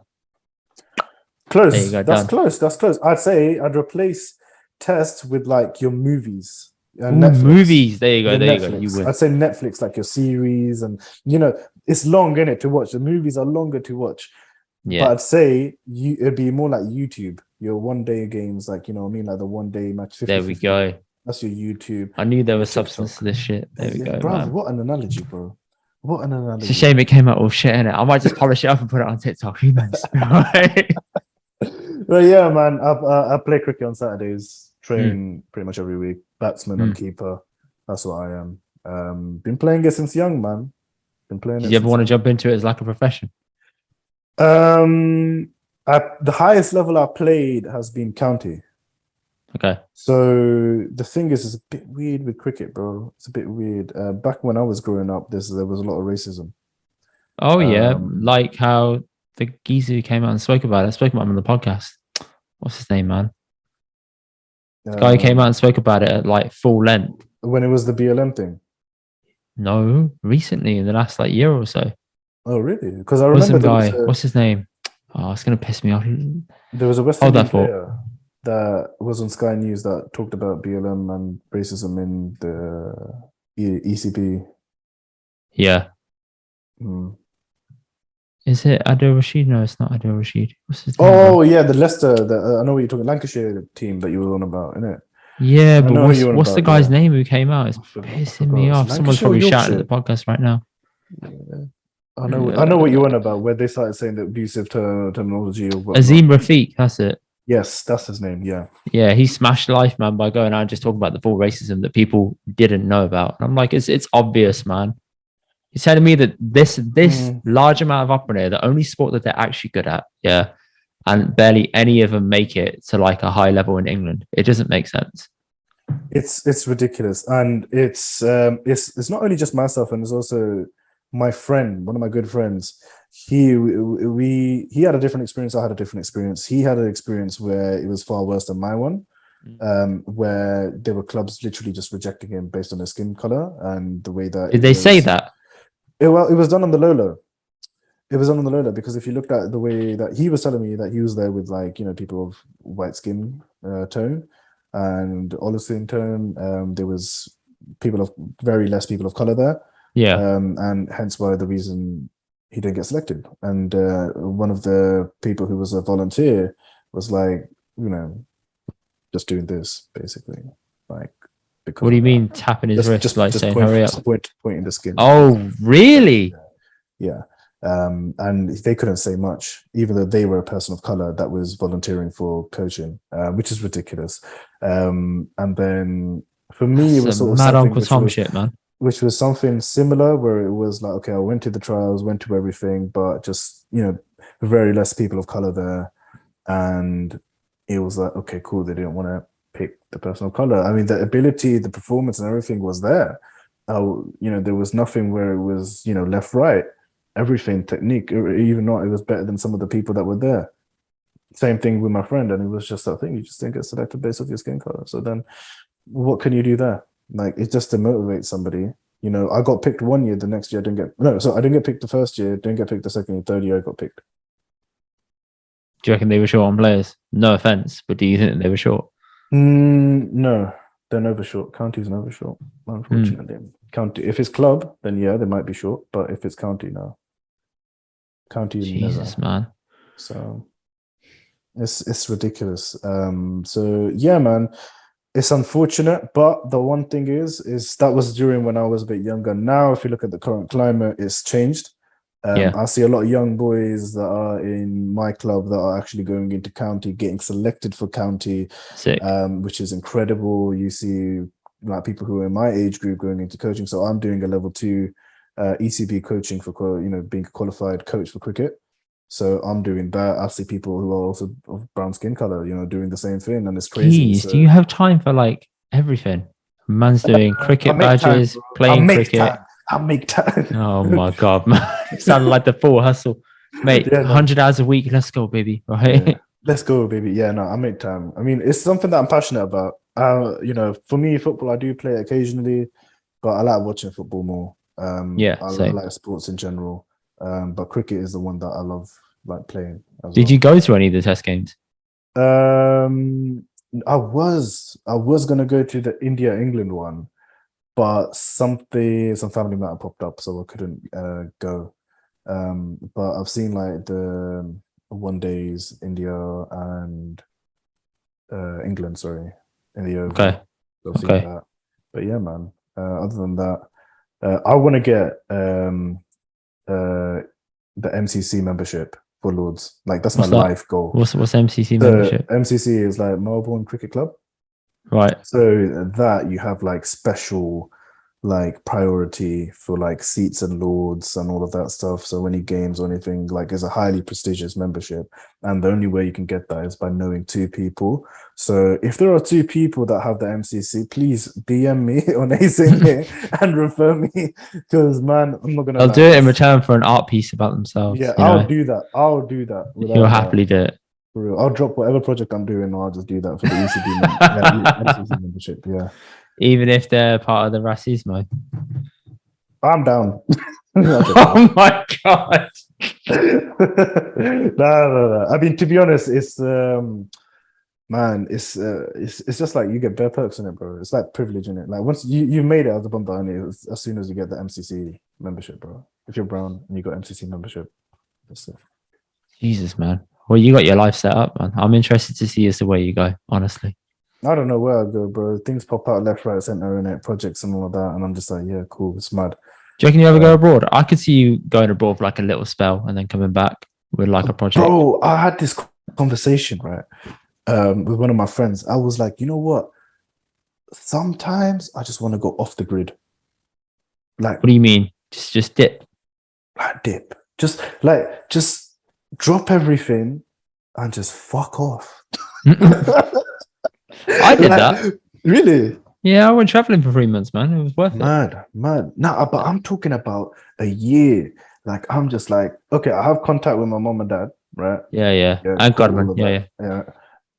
Close. There you go, that's done. Close. That's close. I'd say I'd replace Test with like your movies. Movies. There you go. There Netflix. You go. You win. I'd say Netflix, like your series, and you know, it's long in it to watch. The movies are longer to watch. Yeah. But I'd say it'd be more like YouTube. Your 1 day games, like, you know what I mean, like the 1 day match. 50, there we 50. Go. That's your YouTube. I knew there was substance to this shit. There we go, bro. man. What an analogy, bro. What an It's analogy. a shame it came out all shit in it. I might just polish it up and put it on TikTok. Who knows? Well, yeah, man. I play cricket on Saturdays. Train pretty much every week. Batsman and keeper. That's what I am. Been playing it since young, man. Been playing Did it. you ever want to jump into it as like a profession? The highest level I played has been county. Okay. So the thing is, it's a bit weird with cricket, bro. It's a bit weird. Back when I was growing up, there was a lot of racism. Oh yeah, like how the geezer who came out and spoke about it. I spoke about him on the podcast. What's his name, man? The guy who came out and spoke about it at like full length. When it was the BLM thing. No, recently in the last like year or so. Oh really? Because I remember What's his name? Oh, it's gonna piss me off. There was a West Indian player that was on Sky News that talked about BLM and racism in the ECB. Yeah. Is it Adil Rashid? No, it's not Adil Rashid. What's his name? Oh yeah, the Leicester. I know what you're talking. Lancashire team that you were on about, isn't it? Yeah, but what's the guy's name who came out? It's pissing me off. Someone's probably shouting at the podcast right now. Yeah. I know what you want about, where they started saying the abusive terminology or whatnot. Azim Rafiq, that's it. Yes, that's his name. Yeah. Yeah, he smashed life, man, by going out and just talking about the full racism that people didn't know about. And I'm like, it's obvious, man. He's telling me that this large amount of opera, the only sport that they're actually good at, yeah, and barely any of them make it to like a high level in England. It doesn't make sense. It's ridiculous, and it's not only just myself, and it's also my friend, one of my good friends. He had a different experience. I had a different experience. He had an experience where it was far worse than my one, where there were clubs literally just rejecting him based on his skin color and the way that. Did they say that? It was done on the low. It was done on the low because if you looked at the way that he was telling me that he was there with like people of white skin tone and olive skin tone, there was very less people of color there. Yeah. And hence why the reason he didn't get selected. And one of the people who was a volunteer was like, just doing this basically, like. What do you mean tapping his wrist, just like saying hurry up? Pointing the skin. Oh, really? Yeah. And they couldn't say much, even though they were a person of color that was volunteering for coaching, which is ridiculous. And then for me, it was sort of mad Uncle Tom shit, man. Which was something similar, where it was like, okay, I went to the trials, went to everything, but just very less people of color there, and it was like, okay, cool. They didn't want to pick the person of color. I mean, the ability, the performance, and everything was there. There was nothing where it was left, right. Everything, technique, even not, it was better than some of the people that were there. Same thing with my friend, and it was just that thing. You just didn't get selected based off your skin color. So then, what can you do there? Like, it's just to motivate somebody. I got picked one year. The next year, I didn't get picked the first year. Didn't get picked the second year. Third year, I got picked. Do you reckon they were short on players? No offense, but do you think they were short? No, they're never short. County's never short, unfortunately. County, if it's club, then yeah, they might be short. But if it's county, no. County, Jesus, never. Man. So it's ridiculous. So yeah, man, it's unfortunate. But the one thing is that was during when I was a bit younger. Now, if you look at the current climate, it's changed. I see a lot of young boys that are in my club that are actually going into county, getting selected for county, which is incredible. You see like people who are in my age group going into coaching. So I'm doing a level 2 ECB coaching for being a qualified coach for cricket. So I'm doing that. I see people who are also of brown skin color, doing the same thing, and it's crazy. Jeez, do you have time for like everything? Man's doing cricket badges, playing cricket. I'll make time. Oh my god, man! It sounded like the full hustle, mate. 100 hours a week. Let's go, baby. Right? Yeah. Let's go, baby. Yeah, no, I make time. I mean, it's something that I'm passionate about. For me, football, I do play occasionally, but I like watching football more. I like sports in general. But cricket is the one that I love, like playing. Did you go to any of the test games? I was gonna go to the India-England one, but some family matter popped up, so I couldn't go. But I've seen like the one days India and England, in the Oval. Okay. So I've seen that. But yeah, man. Other than that, I want to get the MCC membership for Lords. Like that's What's my that? life goal. What's MCC So membership? MCC is like Melbourne Cricket Club. Right. So that you have like special like priority for like seats and Lords and all of that stuff. So any games or anything, like it's a highly prestigious membership. And the only way you can get that is by knowing 2 people. So if there are 2 people that have the MCC, please DM me on Aysainye and refer me. Because man, I'm not gonna They'll lie. do it in return for an art piece about themselves. Yeah, You know? do that. I'll do that. You'll happily do it. For real. I'll drop whatever project I'm doing, and I'll just do that for the MCC membership. Yeah, Even if they're part of the racismo. I'm down. Oh my god! No. I mean, to be honest, it's man, it's just like you get bare perks in it, bro. It's like privilege in it. Like once you made it as a bumper, and as soon as you get the MCC membership, bro. If you're brown and you got MCC membership, that's it. Jesus, man. Well, you got your life set up, man. I'm interested to see as the way you go, honestly. I don't know where I go, bro. Things pop out left, right, center in it, projects and all of that, and I'm just like, yeah, cool. It's mad. Do you reckon you ever go abroad? I could see you going abroad for like a little spell and then coming back with like a project. Bro, I had this conversation, right? With one of my friends. I was like, you know what? Sometimes I just want to go off the grid. Like, what do you mean? Just dip? Like dip. Just drop everything and just fuck off. I did that. Really? Yeah, I went traveling for 3 months, man. It was worth it. Mad. No, but I'm talking about a year. Like, I'm just like, okay, I have contact with my mom and dad, right? Yeah. And Carmen. Yeah.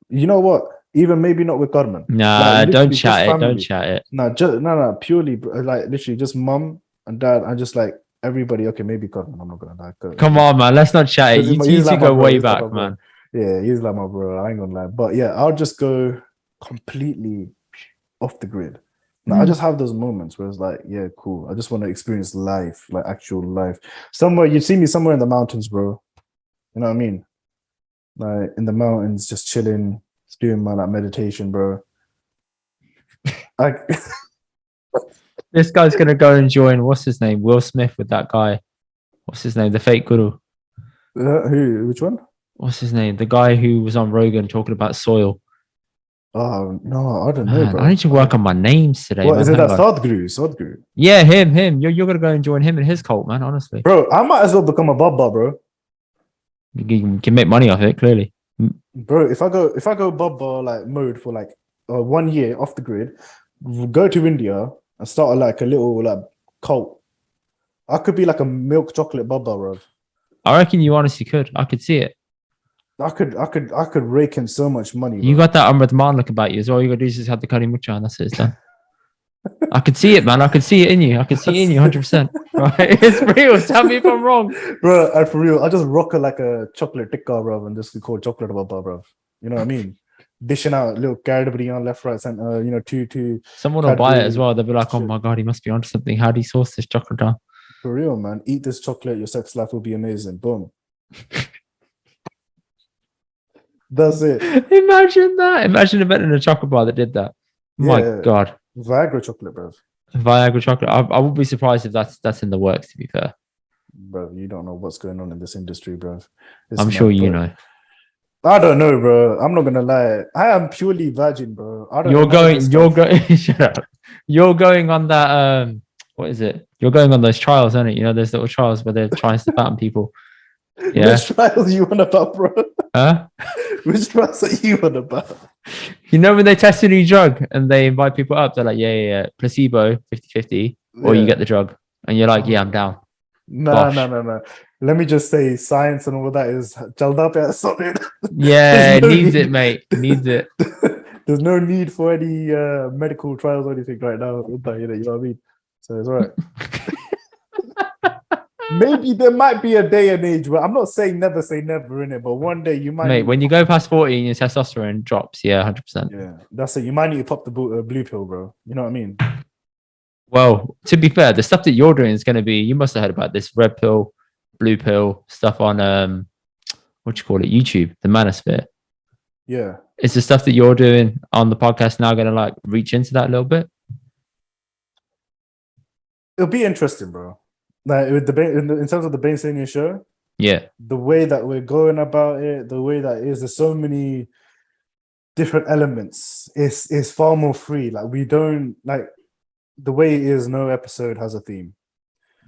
You know what? Even maybe not with Carmen. Nah, like, don't chat it. Don't chat it. No. Purely, like, literally just mom and dad. I'm just like, everybody. Okay, maybe Carmen. I'm not gonna lie. Come on, man. Let's not chat it. You two like go way back, man. Yeah, he's like my bro. I ain't gonna lie. But yeah, I'll just go completely off the grid. Now, I just have those moments where it's like, yeah, cool. I just want to experience life, like actual life. Somewhere, you see me somewhere in the mountains, bro. You know what I mean? Like in the mountains, just chilling, doing my like meditation, bro. Like this guy's gonna go and join. What's his name? Will Smith with that guy. What's his name? The fake guru. Who? Which one? What's his name? The guy who was on Rogan talking about soil. Oh no, I don't know, bro. I need to work on my names today. What is it? That Sadhguru? Yeah, him. You're gonna go and join him in his cult, man. Honestly, bro, I might as well become a Baba, bro. You can make money off it, clearly, bro. If I go Baba like mode for like 1 year off the grid, go to India and start like a little like cult. I could be like a milk chocolate Baba, bro. I reckon you honestly could. I could see it. I could rake in so much money. Bro. You got that Amrit man look about you as well. You got to do is just have the curry mucha and that's it. It's done. I could see it, man. I could see it in you. I could see it in you 100%. Right? It's real. Tell me if I'm wrong. Bro, and for real, I just rock it like a chocolate tikka, bro, and just call chocolate baba, bro. You know what I mean? Dishing out little Cadbury on left, right, center, you know, two. Someone will buy it as well. They'll be like, oh my God, he must be onto something. How do you source this chocolate down? For real, man. Eat this chocolate. Your sex life will be amazing. Boom. That's it. Imagine that. Imagine inventing a chocolate bar that did that. My God. Viagra chocolate, bro. Viagra chocolate. I would be surprised if that's in the works, to be fair. Bro, you don't know what's going on in this industry, bro. I'm sure you know. I don't know, bro. I'm not gonna lie. I am purely virgin, bro. You're going shut up. You're going on that what is it? You're going on those trials, aren't it? You know, those little trials where they're trying to fatten people. Yeah. Which trials you on about, bro? Huh? Which trials are you on about? You know when they test a new drug and they invite people up, they're like, yeah. Placebo, 50-50, or you get the drug. And you're like, yeah, I'm down. No. Let me just say science and all that is chalda pe something. Yeah, it needs it, mate. It needs it. There's no need for any medical trials or anything right now. You know what I mean? So it's all right. Maybe there might be a day and age where I'm not saying never say never in it, but one day you might. Mate, when you go past 40 and your testosterone drops, 100%. Yeah, that's it. You might need to pop the blue pill, bro. You know what I mean? Well, to be fair, the stuff that you're doing is going to be. You must have heard about this red pill, blue pill stuff on what you call it, YouTube, the Manosphere. Yeah, is the stuff that you're doing on the podcast now going to like reach into that a little bit? it'll be interesting, bro. Like with in terms of the Bainsainye show, Yeah. the way that we're going about it, the way that it is, there's so many different elements. It's far more free. Like we don't like the way it is. No episode has a theme.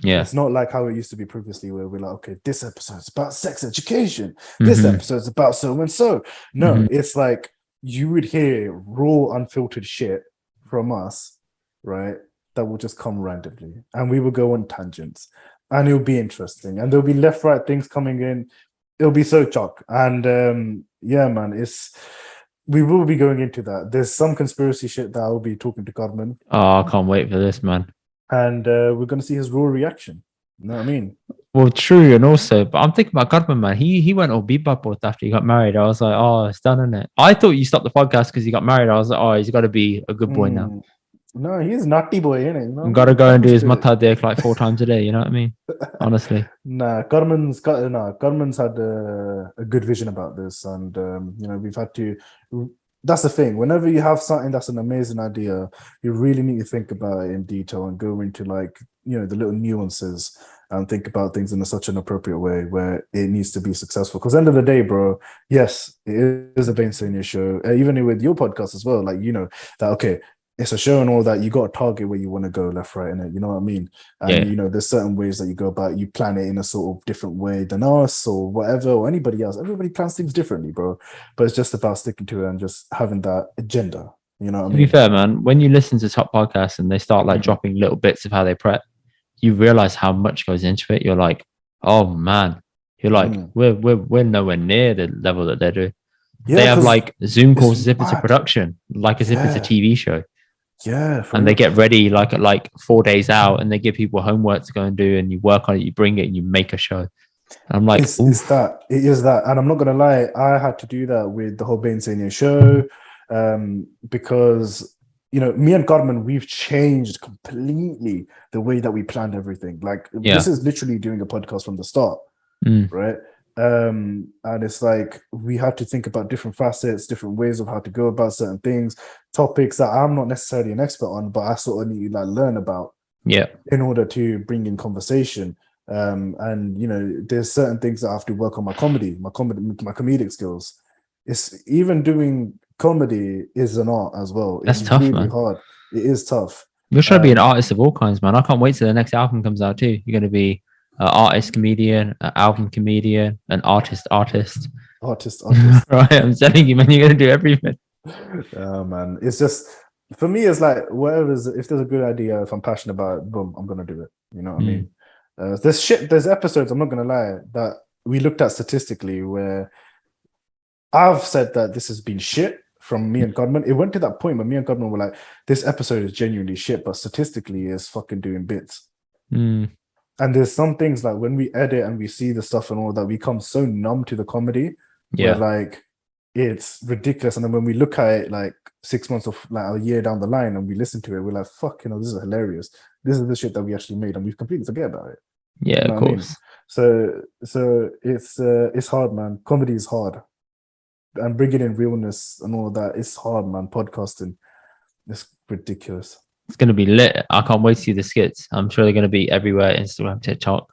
Yeah. It's not like how it used to be previously, where we're like, okay, this episode's about sex education. This episode's about so and so. No, it's like you would hear raw, unfiltered shit from us, right? That will just come randomly, and we will go on tangents, and it'll be interesting, and there'll be left, right things coming in. It'll be so chock, and yeah, man, we will be going into that. There's some conspiracy shit that I'll be talking to Carmen. Oh, I can't wait for this, man. And we're going to see his raw reaction. You know what I mean? Well, true, and also, but I'm thinking about Godman, man. He went all bebop after he got married. I was like, oh, it's done, isn't it? I thought you stopped the podcast because he got married. I was like, oh, he's got to be a good boy now. No, he's naughty boy, isn't it? You know? Got to go and do his mata dick like 4 times a day. You know what I mean? Honestly. Carmen's had a good vision about this, and you know, we've had to. That's the thing. Whenever you have something that's an amazing idea, you really need to think about it in detail and go into, like, you know, the little nuances and think about things in such an appropriate way where it needs to be successful. Because at the end of the day, bro, yes, it is a Bainsainye show. Even with your podcast as well, like, you know, that, okay, it's a show and all that, you got a target where you want to go left, right, in it. You know what I mean? And, you know, there's certain ways that you go about, you plan it in a sort of different way than us or whatever, or anybody else. Everybody plans things differently, bro. But it's just about sticking to it and just having that agenda. You know what I mean? To be fair, man, when you listen to top podcasts and they start like dropping little bits of how they prep, you realize how much goes into it. You're like, oh man, you're like, we're nowhere near the level that they're doing. Yeah, they have like Zoom calls as if it's a production, like as if it's a TV show. Yeah, and they get ready like 4 days out, and they give people homework to go and do, and you work on it, you bring it, and you make a show. And I'm like, it is that, and I'm not gonna lie, I had to do that with the whole Bainsainye show, because, you know, me and Carmen, we've changed completely the way that we planned everything. Like, this is literally doing a podcast from the start, right? And it's like we had to think about different facets, different ways of how to go about certain things, topics that I'm not necessarily an expert on, but I sort of need to like learn about, in order to bring in conversation. And you know, there's certain things that I have to work on my comedic skills. It's even doing comedy is an art as well. That's tough, really, man. Hard. It is tough. You're trying to be an artist of all kinds, man. I can't wait till the next album comes out too. You're going to be an artist comedian, an album comedian, an artist. Right, I'm telling you, man, you're going to do everything. Yeah, man. It's just, for me, it's like if there's a good idea, if I'm passionate about it, boom, I'm going to do it. You know what I mean? There's episodes, I'm not going to lie, that we looked at statistically where I've said that this has been shit from me and Godman. It went to that point where me and Godman were like, this episode is genuinely shit, but statistically is fucking doing bits. And there's some things like when we edit and we see the stuff and all that, we become so numb to the comedy. Where like it's ridiculous. And then when we look at it like 6 months or like a year down the line and we listen to it, we're like, fuck, you know, this is hilarious. This is the shit that we actually made, and we completely forget about it. Yeah, you know, of course. I mean? So it's hard, man. Comedy is hard. And bringing in realness and all that, it's hard, man. Podcasting, it's ridiculous. It's going to be lit. I can't wait to see the skits. I'm sure they're going to be everywhere. Instagram, TikTok,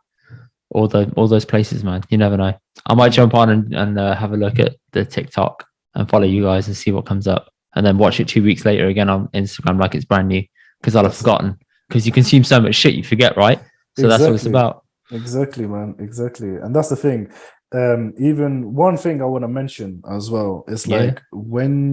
all those places, man. You never know. I might jump on and have a look at the TikTok and follow you guys and see what comes up, and then watch it 2 weeks later again on Instagram like it's brand new, because I'll have forgotten. Because you consume so much shit, you forget, right? So that's what it's about. Exactly, man. Exactly. And that's the thing. Even one thing I want to mention as well is like when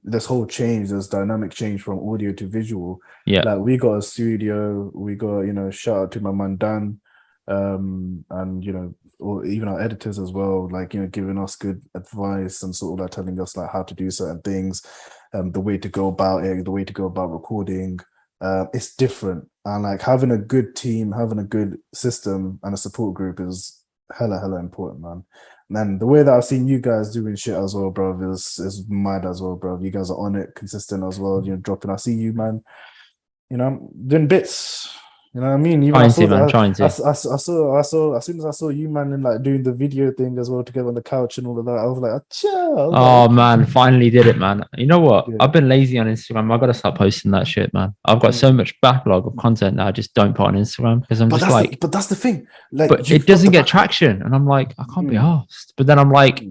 this whole change, this dynamic change from audio to visual, like we got a studio, we got, you know, shout out to my man Dan, and you know, or even our editors as well, like, you know, giving us good advice and sort of like telling us like how to do certain things, the way to go about it, the way to go about recording. It's different, and like having a good team, having a good system and a support group is hella important, man. And the way that I've seen you guys doing shit as well, bro, is mad as well, bro. You guys are on it, consistent as well, you know, dropping. I see you, man, you know, doing bits. You know what I mean? Even Trying to, man. Trying to. I saw as soon as I saw you, man, and like doing the video thing as well together on the couch and all of that, I was like, chill. Oh man, finally did it, man. You know what? Yeah. I've been lazy on Instagram. I gotta start posting that shit, man. I've got so much backlog of content that I just don't put on Instagram because I'm but just like, but that's the thing. Like, but it doesn't get traction, and I'm like, I can't be asked. But then I'm like,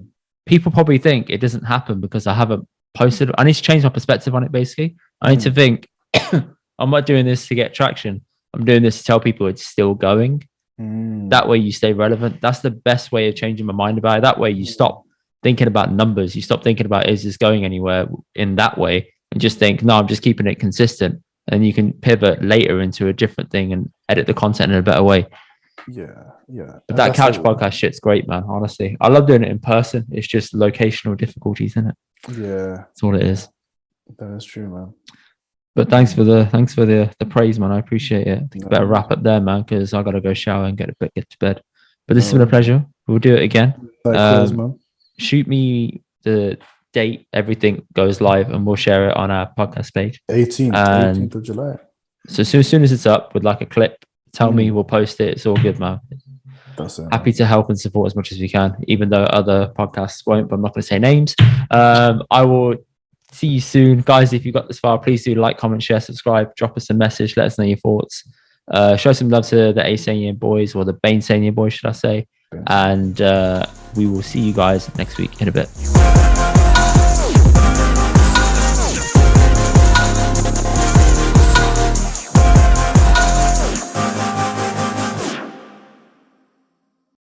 people probably think it doesn't happen because I haven't posted. I need to change my perspective on it. Basically, I need to think I'm not doing this to get traction. I'm doing this to tell people it's still going. That way you stay relevant. That's the best way of changing my mind about it. That way you stop thinking about numbers. You stop thinking about, is this going anywhere in that way? And just think, no, I'm just keeping it consistent. And you can pivot later into a different thing and edit the content in a better way. Yeah. But that couch podcast shit's great, man. Honestly, I love doing it in person. It's just locational difficulties, isn't it? Yeah. That's all it is. That is true, man. But thanks for the praise, man. I appreciate it. I think better wrap up there, man, because I gotta go shower and get to bed. But this has been a pleasure. We'll do it again. Man. Shoot me the date everything goes live, and we'll share it on our podcast page. 18th of July. So as soon as it's up with like a clip, tell me, we'll post it. It's all good, man. That's it, Happy to help and support as much as we can, even though other podcasts won't. But I'm not going to say names. I will see you soon, guys. If you got this far, please do like, comment, share, subscribe, drop us a message, let us know your thoughts. Show some love to the Aysainye boys, or the Bainsainye boys, should I say? And we will see you guys next week in a bit.